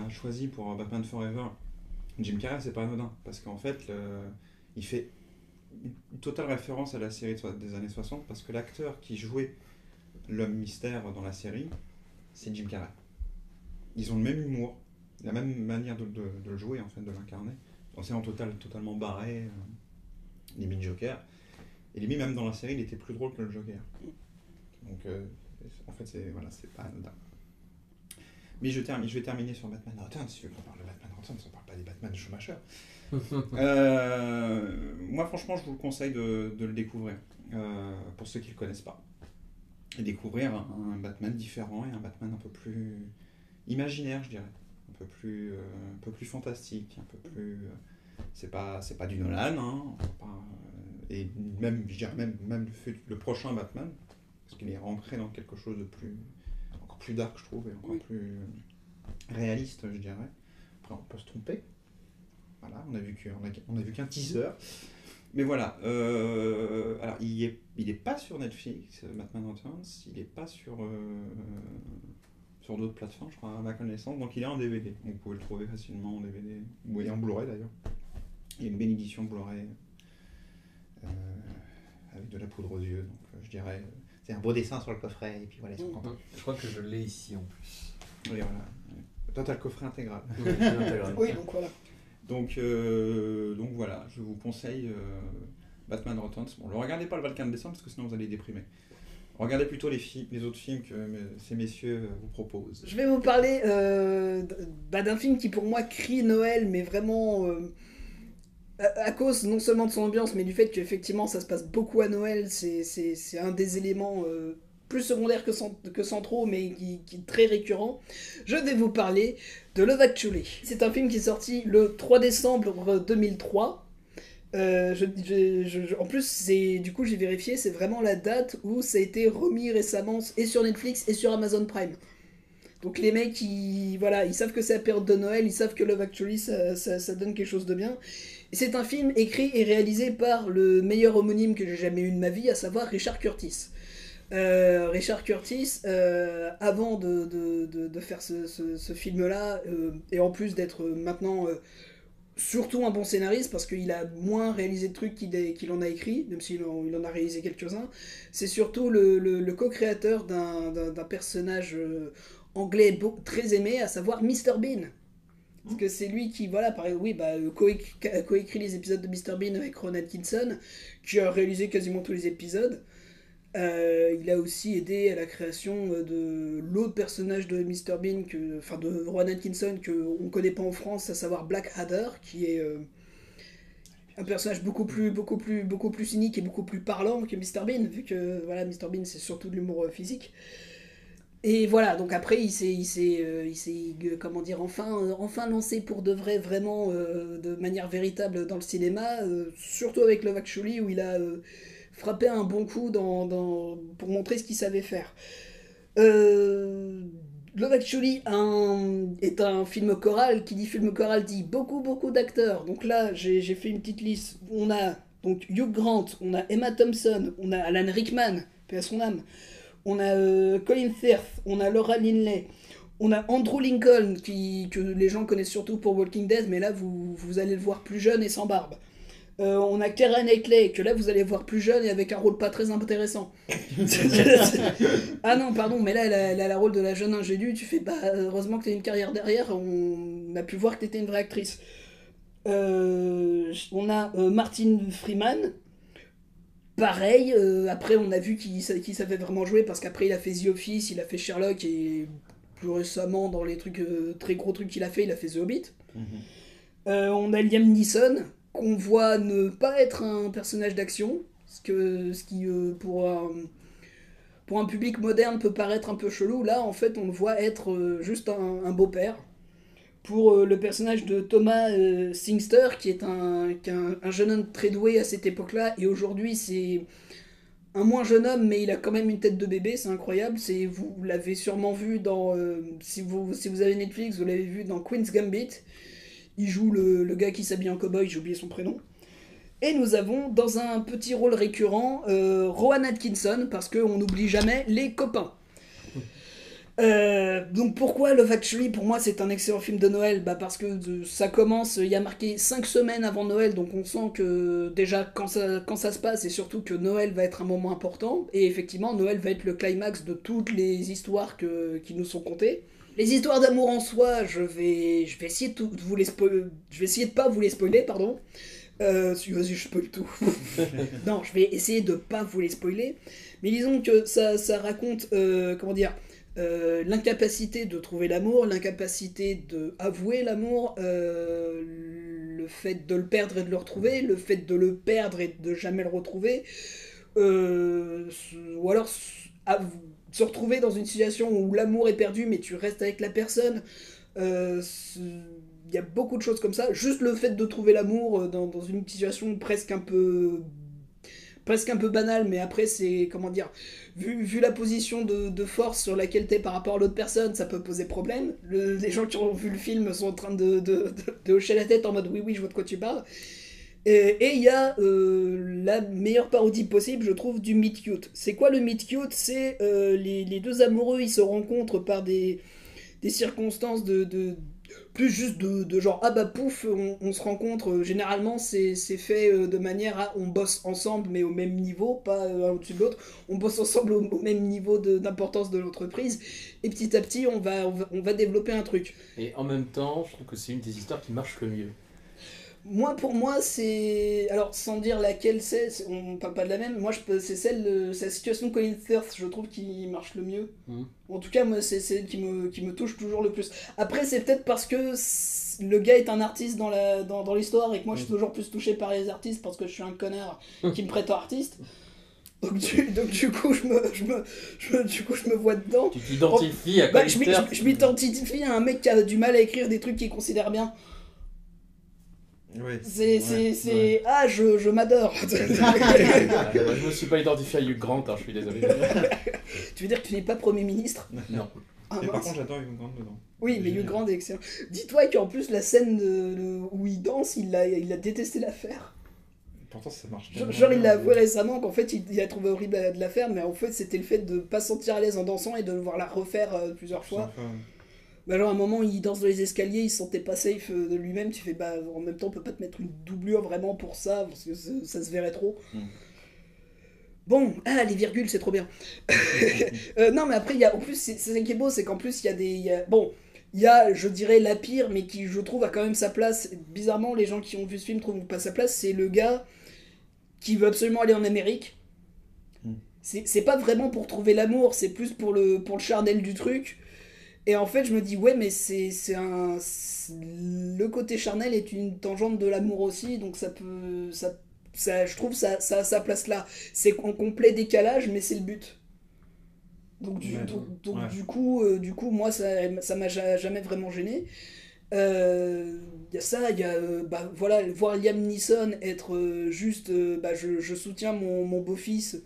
a choisi pour Batman Forever Jim Carrey, c'est pas anodin. Parce qu'en fait, il fait une totale référence à la série des années 60, parce que l'acteur qui jouait l'homme mystère dans la série, c'est Jim Carrey. Ils ont le même humour, la même manière de le jouer, en fait, de l'incarner. On s'est totalement barré, limite Joker. Et limite, même dans la série, il était plus drôle que le Joker. Donc, en fait, c'est pas anodin. Mais je vais terminer sur Batman Returns. Si tu veux qu'on parle de Batman Returns, on parle pas des Batman de Schumacher. Moi, franchement, je vous le conseille de le découvrir, pour ceux qui le connaissent pas. Et découvrir un Batman différent et un Batman un peu plus imaginaire, je dirais. Un peu plus fantastique, un peu plus... c'est pas du Nolan, hein, et même, je dirais même le prochain Batman, parce qu'il est ancré dans quelque chose de encore plus dark, je trouve, et encore plus réaliste, je dirais. Après, on peut se tromper. Voilà, on a vu qu'un teaser. Mais voilà, alors il est pas sur Netflix, Batman Returns, il est pas sur d'autres plateformes, je crois, à ma connaissance, donc il est en DVD. Donc vous pouvez le trouver facilement en DVD, ou en Blu-ray d'ailleurs. Il y a une belle édition Blu-ray avec de la poudre aux yeux, donc je dirais, c'est un beau dessin sur le coffret, et puis voilà, ils sont contents. Je crois que je l'ai ici en plus. Et voilà. Toi, t'as le coffret intégral. Oui, donc voilà. Donc voilà, je vous conseille Batman Returns. Bon, ne regardez pas le 24 décembre parce que sinon vous allez déprimer. Regardez plutôt les autres films que ces messieurs vous proposent. Je vais vous parler d'un film qui pour moi crie Noël, mais vraiment à cause non seulement de son ambiance, mais du fait qu'effectivement ça se passe beaucoup à Noël. C'est un des éléments plus secondaires que centraux, mais qui est très récurrent. Je vais vous parler de Love Actually. C'est un film qui est sorti le 3 décembre 2003. En plus, du coup j'ai vérifié, c'est vraiment la date où ça a été remis récemment et sur Netflix et sur Amazon Prime. Donc les mecs, ils savent que c'est la période de Noël, ils savent que Love Actually ça donne quelque chose de bien. Et c'est un film écrit et réalisé par le meilleur homonyme que j'ai jamais eu de ma vie, à savoir Richard Curtis. Richard Curtis, avant de faire ce film-là, et en plus d'être maintenant surtout un bon scénariste, parce qu'il a moins réalisé de trucs qu'il en a écrit, même s'il en a réalisé quelques-uns, c'est surtout le co-créateur d'un personnage anglais très aimé, à savoir Mr. Bean. Parce que c'est lui qui, coécrit les épisodes de Mr. Bean avec Rowan Atkinson, qui a réalisé quasiment tous les épisodes. Il a aussi aidé à la création de l'autre personnage de Mr. Bean, de Rowan Atkinson, qu'on ne connaît pas en France, à savoir Blackadder, qui est un personnage beaucoup plus cynique et beaucoup plus parlant que Mr. Bean, vu que Mr. Bean c'est surtout de l'humour physique. Et voilà, donc après il s'est enfin lancé pour de vrai, vraiment de manière véritable dans le cinéma, surtout avec Love Actually, où il a frappé un bon coup pour montrer ce qu'il savait faire. Love Actually est un film choral. Qui dit film choral dit beaucoup d'acteurs. Donc là, j'ai fait une petite liste. On a donc Hugh Grant, on a Emma Thompson, on a Alan Rickman, paix à son âme. On a Colin Firth, on a Laura Linney, on a Andrew Lincoln, que les gens connaissent surtout pour Walking Dead, mais là vous allez le voir plus jeune et sans barbe. On a Keira Knightley, que là vous allez voir plus jeune et avec un rôle pas très intéressant. Ah non, pardon, mais là elle a le rôle de la jeune ingénue, tu fais heureusement que t'as une carrière derrière, on a pu voir que t'étais une vraie actrice. On a Martin Freeman. Pareil, après on a vu qu'il savait vraiment jouer, parce qu'après il a fait The Office, il a fait Sherlock, et plus récemment dans les très gros trucs qu'il a fait The Hobbit. On a Liam Neeson, qu'on voit ne pas être un personnage d'action, ce qui pour un public moderne peut paraître un peu chelou. Là en fait on le voit être juste un beau-père. Pour le personnage de Thomas Singster, qui est un jeune homme très doué à cette époque-là, et aujourd'hui c'est un moins jeune homme, mais il a quand même une tête de bébé, c'est incroyable. Vous l'avez sûrement vu dans... si vous avez Netflix, vous l'avez vu dans Queen's Gambit. Il joue le gars qui s'habille en cow-boy, j'ai oublié son prénom. Et nous avons, dans un petit rôle récurrent, Rowan Atkinson, parce qu'on n'oublie jamais les copains. Donc pourquoi Love Actually pour moi c'est un excellent film de Noël, parce que ça commence, il y a marqué 5 semaines avant Noël, donc on sent que déjà quand ça se passe, et surtout que Noël va être un moment important, et effectivement Noël va être le climax de toutes les histoires qui nous sont contées. Les histoires d'amour en soi, je vais essayer de vous les je vais essayer de pas vous les spoiler, pardon. Vas-y, je spoil tout. Non, je vais essayer de pas vous les spoiler. Mais disons que ça raconte, comment dire, l'incapacité de trouver l'amour, l'incapacité d'avouer l'amour, le fait de le perdre et de le retrouver, le fait de le perdre et de jamais le retrouver, ou alors se retrouver dans une situation où l'amour est perdu mais tu restes avec la personne. Il y a beaucoup de choses comme ça. Juste le fait de trouver l'amour dans une situation presque un peu banale, mais après c'est, comment dire, vu la position de force sur laquelle t'es par rapport à l'autre personne, ça peut poser problème. Les gens qui ont vu le film sont en train de hocher la tête en mode oui je vois de quoi tu parles. Et il y a la meilleure parodie possible, je trouve, du meet cute. C'est quoi le meet cute? C'est les deux amoureux, ils se rencontrent par des circonstances plus juste de genre ah bah pouf on se rencontre. Généralement c'est fait de manière à on bosse ensemble mais au même niveau, pas un au-dessus de l'autre, on bosse ensemble au même niveau d'importance de l'entreprise, et petit à petit on va développer un truc. Et en même temps, je trouve que c'est une des histoires qui marche le mieux. Pour moi, c'est... Alors, sans dire laquelle on parle pas de la même, moi, c'est la situation de Colin Firth, je trouve, qui marche le mieux. En tout cas, moi, c'est celle qui me touche toujours le plus. Après, c'est peut-être parce que le gars est un artiste dans l'histoire, et que moi, je suis toujours plus touché par les artistes, parce que je suis un connard qui me prétend artiste. Donc du coup, je me vois dedans. Tu t'identifies à Colin Firth. Je m'identifie à un mec qui a du mal à écrire des trucs qu'il considère bien. Ouais. C'est... Ah, je m'adore. Moi, je me suis pas identifié à Hugh Grant, hein, je suis désolé. Tu veux dire que tu n'es pas Premier ministre? Non. Ah, Et par mince. contre, j'adore Hugh Grant dedans. Oui, mais Hugh Grant est excellent. Dis-toi qu'en plus, la scène où il danse, il a détesté la faire. Pourtant, ça marche. Genre, il l'a avoué récemment qu'en fait, il a trouvé horrible de la faire, mais en fait, c'était le fait de pas se sentir à l'aise en dansant et de devoir la refaire plusieurs fois. Bah genre à un moment il danse dans les escaliers, il se sentait pas safe de lui-même, tu fais bah en même temps on peut pas te mettre une doublure vraiment pour ça, parce que ça se verrait trop. Bon, les virgules c'est trop bien. Non mais après il y a, en plus c'est ça qui est beau, c'est qu'en plus il y a je dirais la pire, mais qui je trouve a quand même sa place. Bizarrement les gens qui ont vu ce film trouvent pas sa place, c'est le gars qui veut absolument aller en Amérique. C'est pas vraiment pour trouver l'amour, c'est plus pour le charnel du truc. Et en fait, je me dis, ouais, mais le côté charnel est une tangente de l'amour aussi, donc ça peut... je trouve ça a sa place là. C'est en complet décalage, mais c'est le but. Donc du coup, moi, ça m'a jamais vraiment gêné. Il y a ça, il y a voilà, voir Liam Neeson être juste... je soutiens mon beau-fils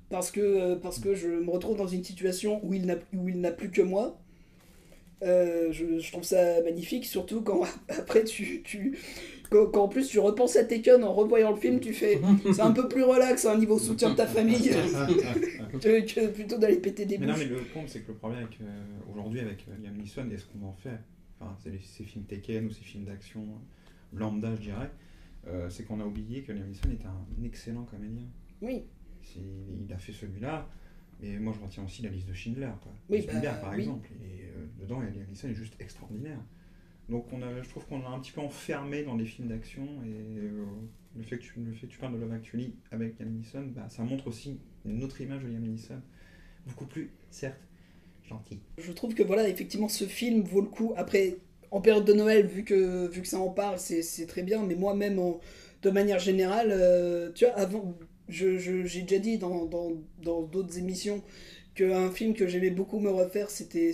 parce que je me retrouve dans une situation où il n'a plus que moi. Je trouve ça magnifique, surtout quand après quand en plus tu repenses à Taken en revoyant le film, tu fais c'est un peu plus relax à un niveau soutien de ta famille que plutôt d'aller péter des bouches. Mais non, mais le compte, c'est que le problème aujourd'hui avec Liam Neeson et ce qu'on en fait, enfin, c'est ces films Taken ou ces films d'action lambda, je dirais, c'est qu'on a oublié que Liam Neeson est un excellent comédien. Oui. Il a fait celui-là. Et moi je retiens aussi la liste de Schindler, quoi. Oui, Schindler par exemple, et dedans Liam Neeson est juste extraordinaire. Donc je trouve qu'on a un petit peu enfermé dans des films d'action, et le fait que tu parles de Love Actually avec Liam Neeson, ça montre aussi une autre image de Liam Neeson, beaucoup plus, certes, gentil. Je trouve que voilà, effectivement ce film vaut le coup. Après, en période de Noël, vu que ça en parle, c'est très bien, mais moi-même de manière générale, tu vois, avant... J'ai déjà dit dans d'autres émissions qu'un film que j'aimais beaucoup me refaire, c'était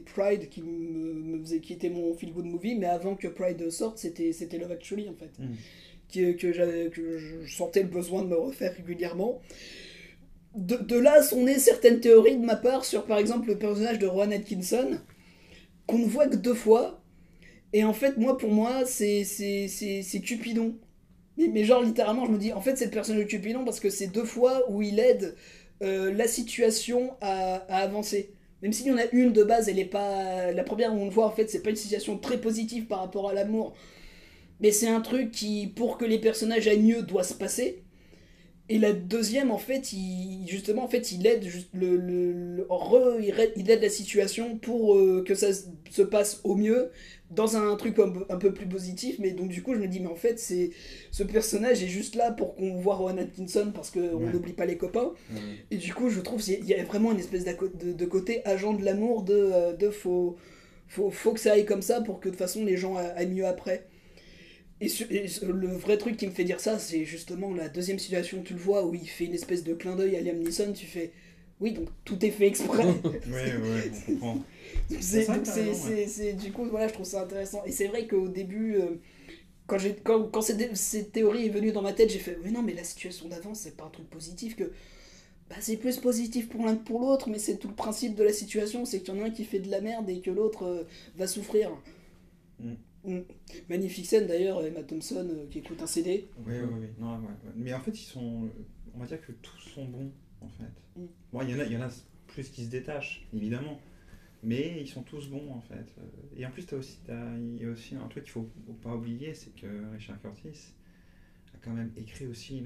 Pride, qui était mon feel-good movie, mais avant que Pride sorte, c'était Love Actually, en fait. Que je sentais le besoin de me refaire régulièrement. De là sont nées certaines théories de ma part sur, par exemple, le personnage de Rowan Atkinson, qu'on ne voit que 2 fois, et en fait, pour moi, c'est Cupidon. Mais genre littéralement je me dis en fait c'est le personnage de Cupidon parce que c'est 2 fois où il aide la situation à avancer. Même s'il y en a une de base, elle est pas... La première où on le voit en fait c'est pas une situation très positive par rapport à l'amour. Mais c'est un truc qui, pour que les personnages aillent mieux, doit se passer. Et la deuxième, en fait, justement, en fait, il aide il aide la situation pour que ça se passe au mieux dans un truc un peu plus positif. Mais donc, du coup, je me dis, mais en fait, ce personnage est juste là pour qu'on voit Rowan Atkinson parce qu'on n'oublie pas les copains. Et du coup, je trouve qu'il y a vraiment une espèce de côté agent de l'amour faut que ça aille comme ça pour que de toute façon les gens aillent mieux après. Et le vrai truc qui me fait dire ça, c'est justement la deuxième situation où tu le vois, où il fait une espèce de clin d'œil à Liam Neeson, tu fais oui, donc tout est fait exprès. Ouais, on comprend. Du coup, voilà, je trouve ça intéressant. Et c'est vrai qu'au début, quand cette théorie est venue dans ma tête, j'ai fait oui, non, mais la situation d'avant, c'est pas un truc positif que. Bah, c'est plus positif pour l'un que pour l'autre, mais c'est tout le principe de la situation, c'est qu'il y en a un qui fait de la merde et que l'autre va souffrir. Magnifique scène d'ailleurs, Emma Thompson qui écoute un CD. Oui. Non, ouais. Mais en fait, on va dire que tous sont bons, en fait. Bon, il y en a plus qui se détachent, évidemment. Mais ils sont tous bons, en fait. Et en plus, il y a aussi un truc qu'il faut pas oublier, c'est que Richard Curtis a quand même écrit aussi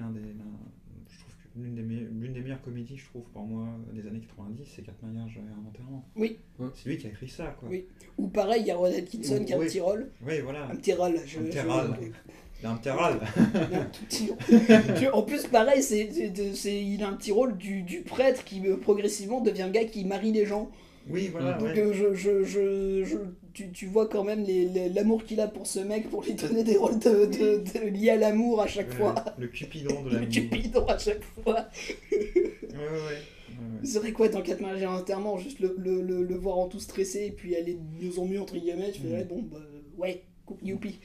je trouve que l'une des meilleures comédies, je trouve, pour moi, des années 90, c'est 4 mariages et un enterrement. Oui. C'est lui qui a écrit ça, quoi. Oui. Ou pareil, il y a Rowan Atkinson qui a un petit rôle. Oui, voilà. Un petit rôle. Il a un petit râle. En plus, pareil, il a un petit rôle du prêtre qui progressivement devient le gars qui marie les gens. Oui, voilà. Donc tu vois quand même l'amour qu'il a pour ce mec, pour lui donner des rôles liés à l'amour à chaque fois. Le cupidon de l'amour. Le cupidon à chaque fois. Ouais. C'est vrai quoi, dans 4 mariages et un enterrement, juste le voir en tout stressé et puis aller de mieux en mieux entre guillemets, tu fais ouais, bon, bah, ouais, youpi.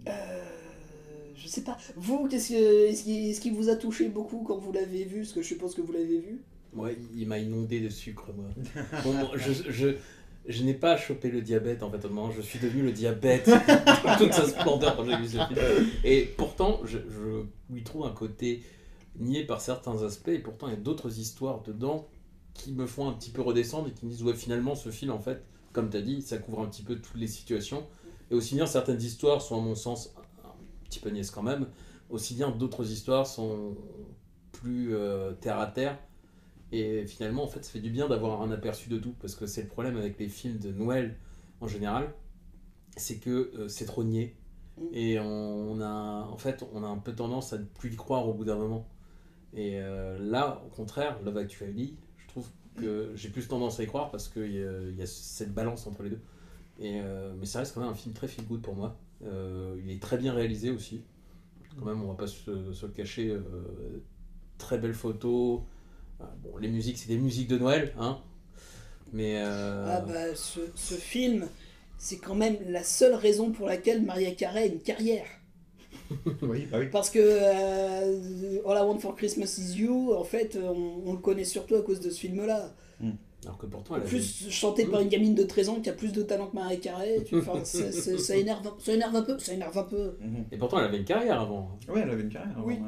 Je sais pas, vous, est-ce qui vous a touché beaucoup quand vous l'avez vu, parce que je suppose que vous l'avez vu? Ouais, il m'a inondé de sucre, moi. Bon, je n'ai pas chopé le diabète, en fait, au moment, je suis devenu le diabète toute sa splendeur quand j'ai vu ce film. Et pourtant, je lui trouve un côté nié par certains aspects, et pourtant il y a d'autres histoires dedans qui me font un petit peu redescendre et qui me disent, ouais, finalement, ce film, en fait, comme tu as dit, ça couvre un petit peu toutes les situations. Et aussi bien certaines histoires sont, à mon sens, un petit peu niaises quand même, aussi bien d'autres histoires sont plus terre à terre. Et finalement, en fait, ça fait du bien d'avoir un aperçu de tout, parce que c'est le problème avec les films de Noël en général, c'est que c'est trop niais. Et on a un peu tendance à ne plus y croire au bout d'un moment. Et là, au contraire, Love Actually, je trouve que j'ai plus tendance à y croire parce qu'il y a cette balance entre les deux. Mais ça reste quand même un film très feel-good pour moi. Il est très bien réalisé aussi. Quand même, on va pas se le cacher. Très belle photo. Bon, les musiques, c'est des musiques de Noël, hein. Mais Ah bah, ce film, c'est quand même la seule raison pour laquelle Mariah Carey a une carrière. Oui, bah oui. Parce que All I Want for Christmas Is You, en fait, on le connaît surtout à cause de ce film-là. alors que pourtant, En plus, chanté par une gamine de 13 ans qui a plus de talent que Mariah Carey, ça énerve un peu. Et pourtant, elle avait une carrière avant. Oui, elle avait une carrière. Oui,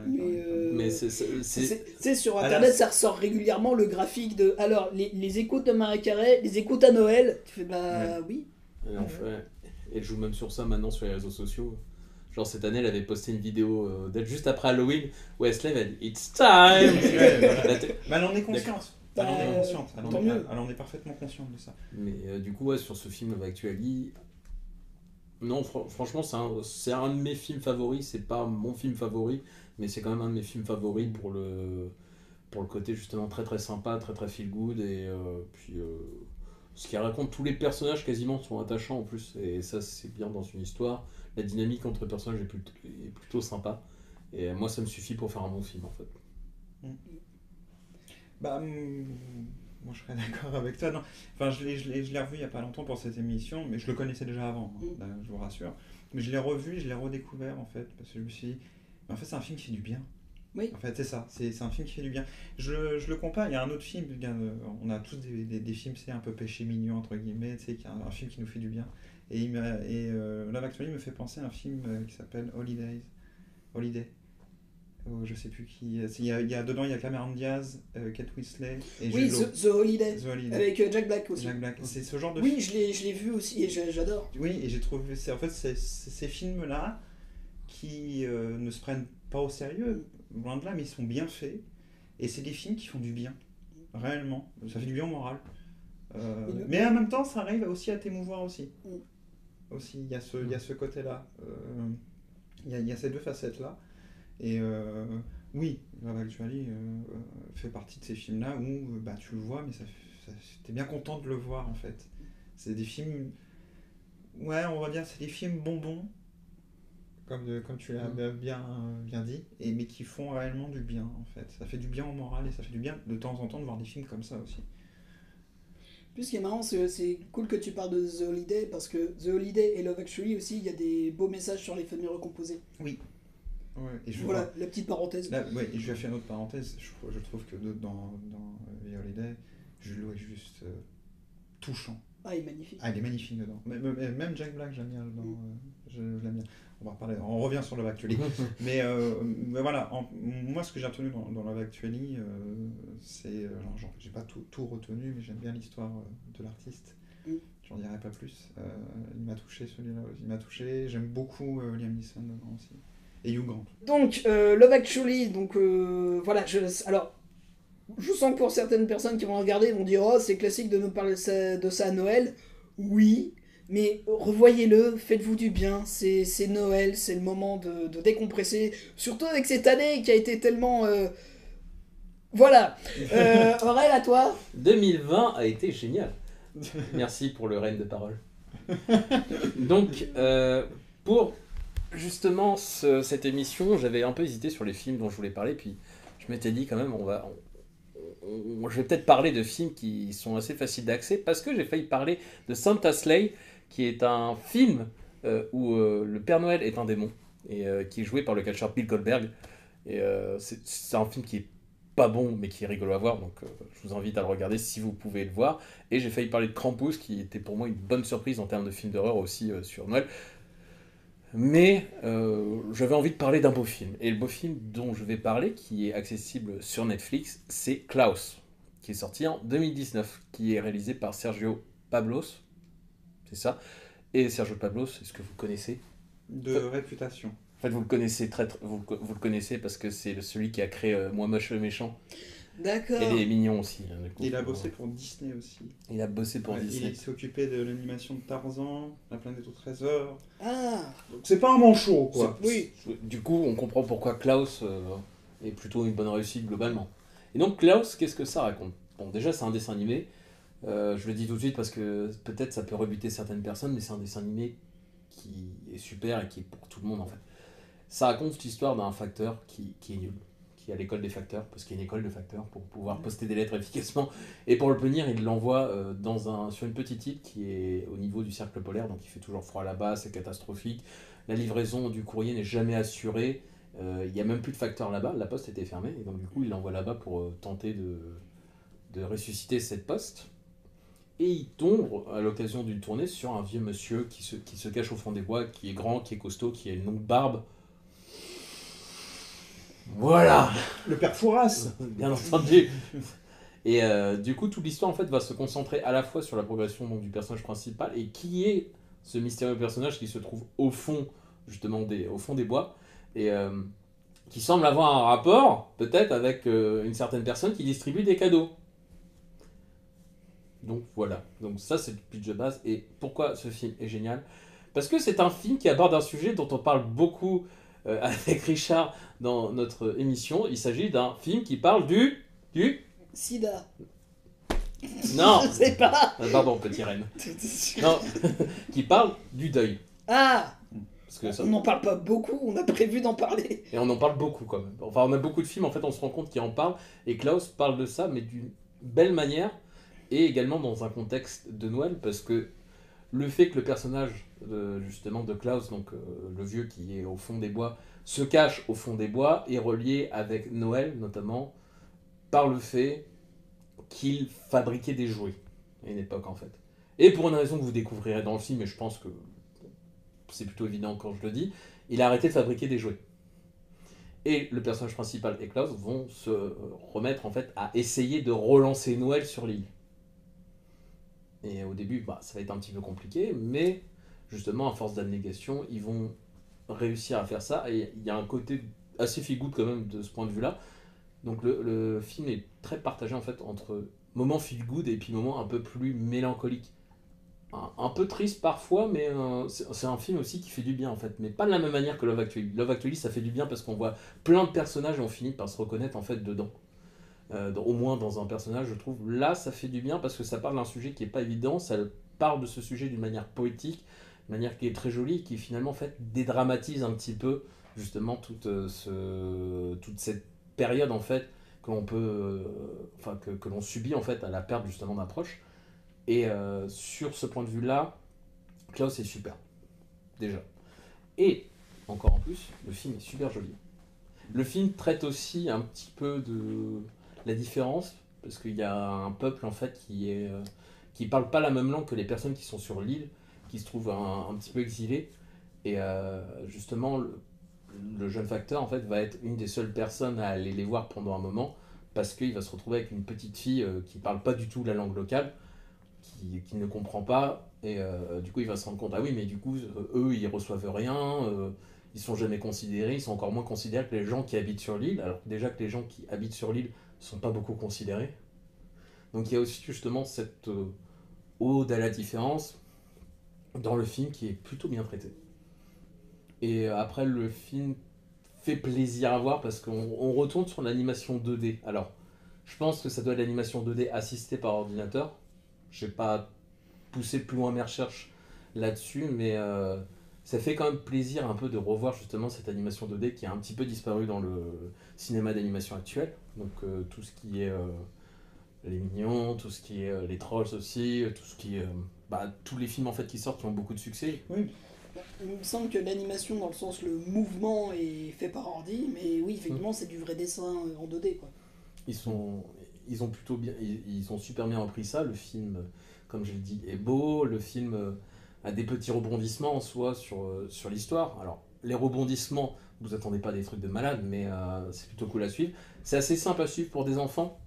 mais tu sais, sur internet, ça ressort régulièrement le graphique de. Alors, les écoutes de Mariah Carey, les écoutes à Noël. Tu fais bah oui. Et elle joue même sur ça maintenant sur les réseaux sociaux. Genre cette année, elle avait posté une vidéo d'elle juste après Halloween où elle se lève, elle dit It's time. Mais elle en est consciente. Elle en est consciente. Elle en est parfaitement consciente de ça. Mais du coup, ouais, sur ce film Love Actually, non, franchement, c'est un de mes films favoris. C'est pas mon film favori, mais c'est quand même un de mes films favoris pour le côté justement très très sympa, très très feel good. Et puis ce qui raconte, tous les personnages quasiment sont attachants en plus. Et ça, c'est bien dans une histoire. La dynamique entre personnages est plutôt sympa. Et moi, ça me suffit pour faire un bon film en fait. Bah, moi je serais d'accord avec toi. Non. Enfin, je l'ai revu il y a pas longtemps pour cette émission, mais je le connaissais déjà avant, hein, je vous rassure. Mais je l'ai revu, je l'ai redécouvert en fait, parce que je me suis dit, en fait c'est un film qui fait du bien. Oui. En fait c'est ça, c'est un film qui fait du bien. Je le compare, il y a un autre film, on a tous des films, c'est un peu péché mignon entre guillemets, tu sais, un film qui nous fait du bien. Et Love Actually me fait penser à un film qui s'appelle Holiday. Oh, je sais plus qui. Dedans, il y a Cameron Diaz, Kate Winslet et oui, Jude Law. The Holiday. Avec Jack Black aussi. Jack Black. C'est ce genre de film. Oui, je l'ai vu aussi et j'adore. Oui, et j'ai trouvé. En fait, c'est ces films-là qui ne se prennent pas au sérieux, loin de là, mais ils sont bien faits. Et c'est des films qui font du bien, réellement. Ça fait du bien au moral. Mais en même temps, ça arrive aussi à t'émouvoir aussi. Aussi, il y a ce côté-là. Il y a ces deux facettes-là. Et oui, Love Actually fait partie de ces films-là où tu le vois, mais t'es bien content de le voir en fait. C'est des films, ouais, on va dire, c'est des films bonbons, comme tu l'as bien dit, mais qui font réellement du bien en fait. Ça fait du bien au moral et ça fait du bien de temps en temps de voir des films comme ça aussi. Puis ce qui est marrant, c'est cool que tu parles de The Holiday, parce que The Holiday et Love Actually aussi, il y a des beaux messages sur les familles recomposées. Oui. Ouais, et voilà, la petite parenthèse. Là, ouais, et je vais faire une autre parenthèse. Je trouve que dans The Holiday, Jules Law est juste touchant. Ah, il est magnifique. Ah, il est magnifique dedans. Même Jack Black, j'aime bien dedans. Je l'aime bien. On va reparler. On revient sur Love Actually. mais voilà, moi, ce que j'ai retenu dans Love Actually, c'est. Alors, j'ai pas tout retenu, mais j'aime bien l'histoire de l'artiste. J'en dirai pas plus. Il m'a touché celui-là. Il m'a touché. J'aime beaucoup Liam Neeson dedans aussi. Et Hugh Grant. Donc, Love Actually, donc voilà, alors, je sens que pour certaines personnes qui vont regarder, vont dire « Oh, c'est classique de nous parler de ça à Noël. » Oui, mais revoyez-le, faites-vous du bien, c'est Noël, c'est le moment de décompresser, surtout avec cette année qui a été tellement... Voilà. Aurèle, à toi. 2020 a été génial. Merci pour le règne de parole. Donc, pour... Justement, cette émission, j'avais un peu hésité sur les films dont je voulais parler, puis je m'étais dit quand même, je vais peut-être parler de films qui sont assez faciles d'accès, parce que j'ai failli parler de Santa Slay, qui est un film où le Père Noël est un démon, et qui est joué par le catcheur Bill Goldberg. Et c'est un film qui est pas bon, mais qui est rigolo à voir, donc je vous invite à le regarder si vous pouvez le voir. Et j'ai failli parler de Krampus, qui était pour moi une bonne surprise en termes de film d'horreur aussi sur Noël. Mais j'avais envie de parler d'un beau film. Et le beau film dont je vais parler, qui est accessible sur Netflix, c'est Klaus, qui est sorti en 2019, qui est réalisé par Sergio Pablos. C'est ça. Et Sergio Pablos, est-ce que vous connaissez ? De réputation. En fait, vous le connaissez vous le connaissez parce que c'est celui qui a créé Moi Moche le Méchant. D'accord. Et les Mignons aussi. Hein, coup, il a bossé pour Disney aussi. Il a bossé pour Disney. Il s'est occupé de l'animation de Tarzan, La planète au trésor. Ah. Donc c'est pas un manchot, quoi. Oui. Du coup, on comprend pourquoi Klaus est plutôt une bonne réussite globalement. Et donc Klaus, qu'est-ce que ça raconte ? Bon, déjà, c'est un dessin animé. Je le dis tout de suite parce que peut-être ça peut rebuter certaines personnes, mais c'est un dessin animé qui est super et qui est pour tout le monde en fait. Ça raconte l'histoire d'un facteur qui est nul, qui est à l'école des facteurs, parce qu'il y a une école de facteurs pour pouvoir poster des lettres efficacement. Et pour le punir, il l'envoie sur une petite île qui est au niveau du cercle polaire, donc il fait toujours froid là-bas, c'est catastrophique. La livraison du courrier n'est jamais assurée. Il n'y a même plus de facteurs là-bas, la poste était fermée, et donc du coup il l'envoie là-bas pour tenter de ressusciter cette poste. Et il tombe, à l'occasion d'une tournée, sur un vieux monsieur qui se cache au fond des bois, qui est grand, qui est costaud, qui a une longue barbe. Voilà. Le père Fouras. Bien entendu. Et du coup, toute l'histoire en fait va se concentrer à la fois sur la progression donc, du personnage principal et qui est ce mystérieux personnage qui se trouve au fond, justement, au fond des bois, et qui semble avoir un rapport, peut-être, avec une certaine personne qui distribue des cadeaux. Donc voilà, donc ça c'est le pitch de base. Et pourquoi ce film est génial ? Parce que c'est un film qui aborde un sujet dont on parle beaucoup avec Richard dans notre émission. Il s'agit d'un film qui parle du... Sida. Non. Je sais pas. Pardon, petit reine. Non, qui parle du deuil. Ah. Parce que ça... On n'en parle pas beaucoup, on a prévu d'en parler. Et on en parle beaucoup quand même. Enfin, on a beaucoup de films, en fait, on se rend compte qui en parlent. Et Klaus parle de ça, mais d'une belle manière. Et également dans un contexte de Noël, parce que le fait que le personnage justement de Klaus, donc le vieux qui est au fond des bois, se cache au fond des bois, est relié avec Noël notamment par le fait qu'il fabriquait des jouets à une époque en fait. Et pour une raison que vous découvrirez dans le film, et je pense que c'est plutôt évident quand je le dis, il a arrêté de fabriquer des jouets. Et le personnage principal et Klaus vont se remettre en fait à essayer de relancer Noël sur l'île. Et au début, ça va être un petit peu compliqué, mais justement, à force d'abnégation, ils vont réussir à faire ça. Et il y a un côté assez feel good quand même de ce point de vue-là. Donc le film est très partagé en fait entre moments feel good et puis moments un peu plus mélancoliques. Un peu triste parfois, mais c'est un film aussi qui fait du bien en fait, mais pas de la même manière que Love Actually. Love Actually, ça fait du bien parce qu'on voit plein de personnages et on finit par se reconnaître en fait dedans. Au moins dans un personnage, je trouve. Là, ça fait du bien parce que ça parle d'un sujet qui est pas évident, ça parle de ce sujet d'une manière poétique, d'une manière qui est très jolie, qui finalement en fait dédramatise un petit peu justement toute cette période en fait que l'on peut, que l'on subit en fait à la perte justement d'un proche. Et sur ce point de vue-là, Klaus est super, déjà. Et, encore en plus, le film est super joli. Le film traite aussi un petit peu de la différence, parce qu'il y a un peuple en fait qui parle pas la même langue que les personnes qui sont sur l'île, qui se trouvent un petit peu exilées. Et justement, le jeune facteur en fait va être une des seules personnes à aller les voir pendant un moment, parce qu'il va se retrouver avec une petite fille qui parle pas du tout la langue locale, qui ne comprend pas, et du coup il va se rendre compte, ah oui mais du coup eux ils reçoivent rien, ils sont jamais considérés, ils sont encore moins considérés que les gens qui habitent sur l'île, alors déjà que les gens qui habitent sur l'île sont pas beaucoup considérés. Donc il y a aussi justement cette ode à la différence dans le film qui est plutôt bien traité. Et après le film fait plaisir à voir parce qu'on retourne sur l'animation 2D. Alors je pense que ça doit être l'animation 2D assistée par ordinateur. Je n'ai pas poussé plus loin mes recherches là-dessus, mais ça fait quand même plaisir un peu de revoir justement cette animation 2D qui a un petit peu disparu dans le cinéma d'animation actuel. Donc tout ce qui est les Mignons, tout ce qui est les Trolls aussi, tout ce qui est tous les films en fait qui sortent qui ont beaucoup de succès. Oui, Il me semble que l'animation, dans le sens le mouvement, est fait par ordi, mais oui, effectivement, c'est du vrai dessin en 2D, quoi. Ils ont plutôt bien, ils ont super bien repris ça. Le film, comme je l'ai dit, est beau. Le film a des petits rebondissements en soi sur l'histoire. Alors, les rebondissements, vous attendez pas des trucs de malade, mais c'est plutôt cool à suivre. C'est assez simple à suivre pour des enfants.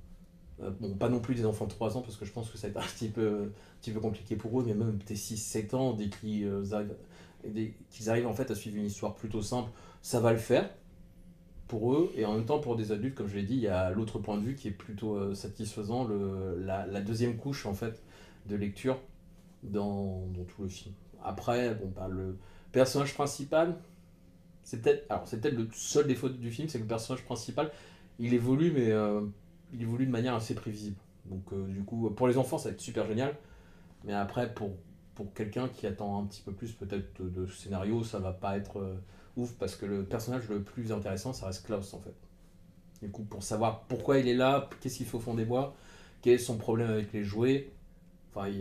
Bon, pas non plus des enfants de 3 ans, parce que je pense que ça va être un petit peu compliqué pour eux, mais même des 6-7 ans, dès qu'ils arrivent en fait à suivre une histoire plutôt simple, ça va le faire pour eux. Et en même temps, pour des adultes, comme je l'ai dit, il y a l'autre point de vue qui est plutôt satisfaisant, la deuxième couche en fait de lecture dans tout le film. Après, le personnage principal, c'est peut-être le seul défaut du film, c'est que le personnage principal, il évolue, mais il évolue de manière assez prévisible. Donc du coup, pour les enfants, ça va être super génial, mais après, pour quelqu'un qui attend un petit peu plus peut-être de scénario, ça va pas être ouf, parce que le personnage le plus intéressant, ça reste Klaus en fait. Du coup, pour savoir pourquoi il est là, qu'est-ce qu'il fait au fond des bois, quel est son problème avec les jouets, enfin,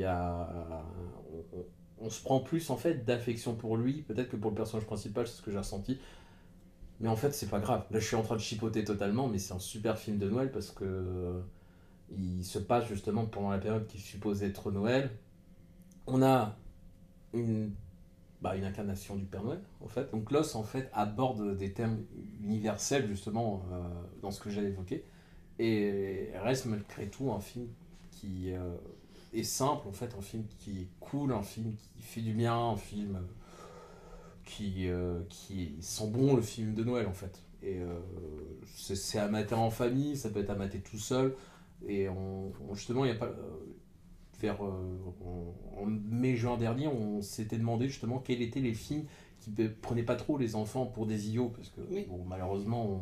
on se prend plus en fait d'affection pour lui, peut-être que pour le personnage principal, c'est ce que j'ai ressenti. Mais en fait, c'est pas grave. Là, je suis en train de chipoter totalement, mais c'est un super film de Noël parce que il se passe justement pendant la période qui suppose être Noël. On a une incarnation du Père Noël, en fait. Donc Lost, en fait, aborde des thèmes universels, justement, dans ce que j'ai évoqué. Et reste malgré tout un film qui est simple, en fait, un film qui est cool, un film qui fait du bien, un film qui sent bon le film de Noël, en fait. Et c'est à mater en famille, ça peut être à mater tout seul. Et justement, il n'y a pas... en mai-juin dernier, on s'était demandé justement quels étaient les films qui ne prenaient pas trop les enfants pour des idiots, parce que Oui. malheureusement,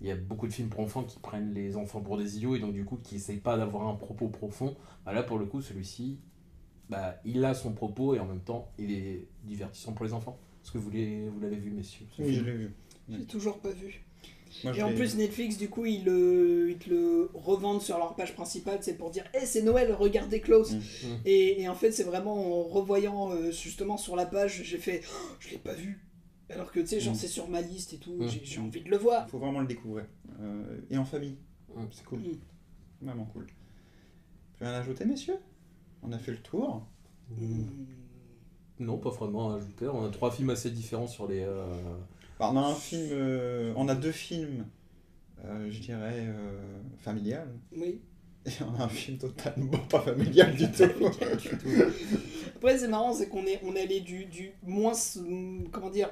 il y a beaucoup de films pour enfants qui prennent les enfants pour des idiots et donc du coup qui n'essayent pas d'avoir un propos profond. Là, pour le coup, celui-ci, il a son propos et en même temps, il est divertissant pour les enfants. Est-ce que vous l'avez vu, messieurs, ce oui, je film l'ai vu. J'ai toujours pas vu. Moi, Et en plus, Netflix, du coup, ils te le revendent sur leur page principale, c'est pour dire « Hey, c'est Noël, regardez Klaus Et en fait, c'est vraiment en revoyant justement sur la page, j'ai fait oh, « Je l'ai pas vu !» Alors que, tu sais, c'est sur ma liste et tout, j'ai envie de le voir. Il faut vraiment le découvrir. Et en famille. C'est cool. Mm. Vraiment cool. Plus rien à ajouter, messieurs? On a fait le tour. Non, pas vraiment à ajouter. On a 3 films assez différents sur les... Alors, on a un film, on a 2 films, je dirais, familial. Oui. Et on a un film totalement pas familial du tout. Après, c'est marrant, c'est qu'on est allé du moins, comment dire,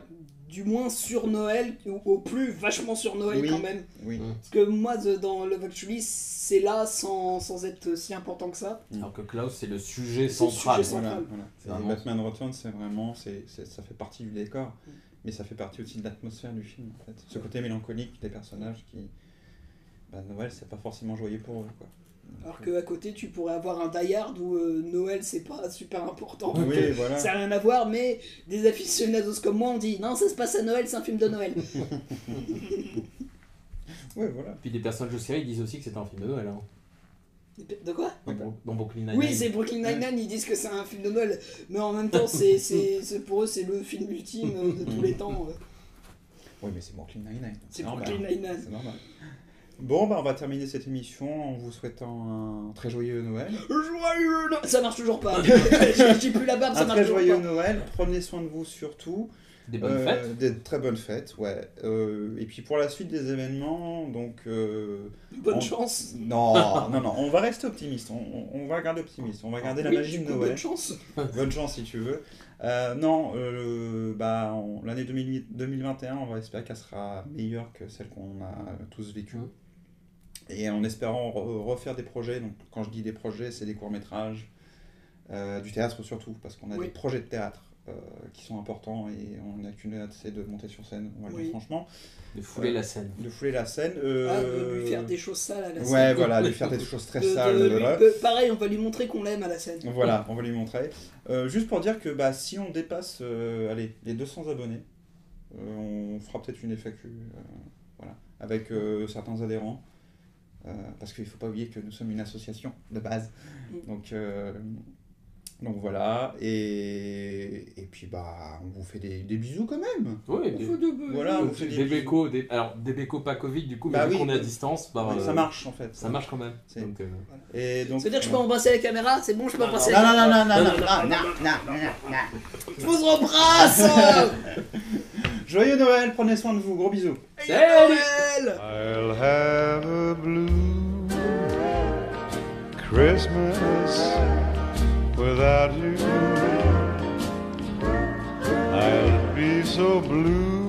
du moins sur Noël, au plus vachement sur Noël Oui. quand même. Oui. Parce que moi, dans Love Actually, c'est là sans être si important que ça. Alors que Klaus, c'est le sujet C'est le central. sujet central. Voilà. C'est Et vraiment- Batman Returns, c'est vraiment, ça fait partie du décor, mais ça fait partie aussi de l'atmosphère du film. En fait. Ce côté mélancolique des personnages qui, Noël, c'est pas forcément joyeux pour eux, quoi. Alors qu'à côté, tu pourrais avoir un Die Hard où Noël, c'est pas super important. Oui, voilà. Ça n'a rien à voir, mais des aficionados comme moi, on dit non, ça se passe à Noël, c'est un film de Noël. Ouais, voilà. Puis des personnages de série disent aussi que c'est un film de Noël. Hein. De quoi? Dans Brooklyn Nine-Nine. Oui, c'est Brooklyn Nine-Nine, ils disent que c'est un film de Noël, mais en même temps, c'est pour eux, c'est le film ultime de tous les temps. Oui, mais c'est Brooklyn Nine-Nine. C'est normal. Brooklyn Nine-Nine. C'est normal. Bon, on va terminer cette émission en vous souhaitant un très joyeux Noël. Joyeux Noël. Ça marche toujours pas. J'ai plus la barbe, ça Un marche très toujours joyeux pas. Noël. Prenez soin de vous surtout. Des bonnes fêtes. Des très bonnes fêtes, ouais. Et puis pour la suite des événements, donc... Bonne chance. Non, on va rester optimiste. On va garder optimiste. On va garder la Oui, magie du de coup, Noël. bonne chance. Bonne chance si tu veux. L'année 2021, on va espérer qu'elle sera meilleure que celle qu'on a tous vécue. Et en espérant refaire des projets, donc quand je dis des projets, c'est des courts-métrages, du théâtre surtout, parce qu'on a Oui. des projets de théâtre qui sont importants et on n'a qu'une hâte, c'est de monter sur scène, on va le dire Oui. franchement. De fouler la scène. De fouler la scène. De lui faire des choses sales à la scène. Ouais, voilà, lui faire des choses très sales. Pareil, on va lui montrer qu'on l'aime à la scène. Voilà, on va lui montrer. Juste pour dire que si on dépasse les 200 abonnés, on fera peut-être une FAQ voilà, avec certains adhérents. Parce qu'il ne faut pas oublier que nous sommes une association de base. Donc voilà, et puis on vous fait des bisous quand même. Oui, Voilà, on vous fait des bisous. bécos, alors des bécos pas Covid du coup, mais Bah vu oui, qu'on est à distance, Ça marche en fait. Ça marche quand même. C'est- Donc, Et donc, Ça veut dire que je peux embrasser la caméra? C'est bon, je peux embrasser Non, la non, caméra? non, non. Je vous embrasse. Joyeux Noël, prenez soin de vous, gros bisous. Salut. Noël. I'll have a blue Christmas without you. I'll be so blue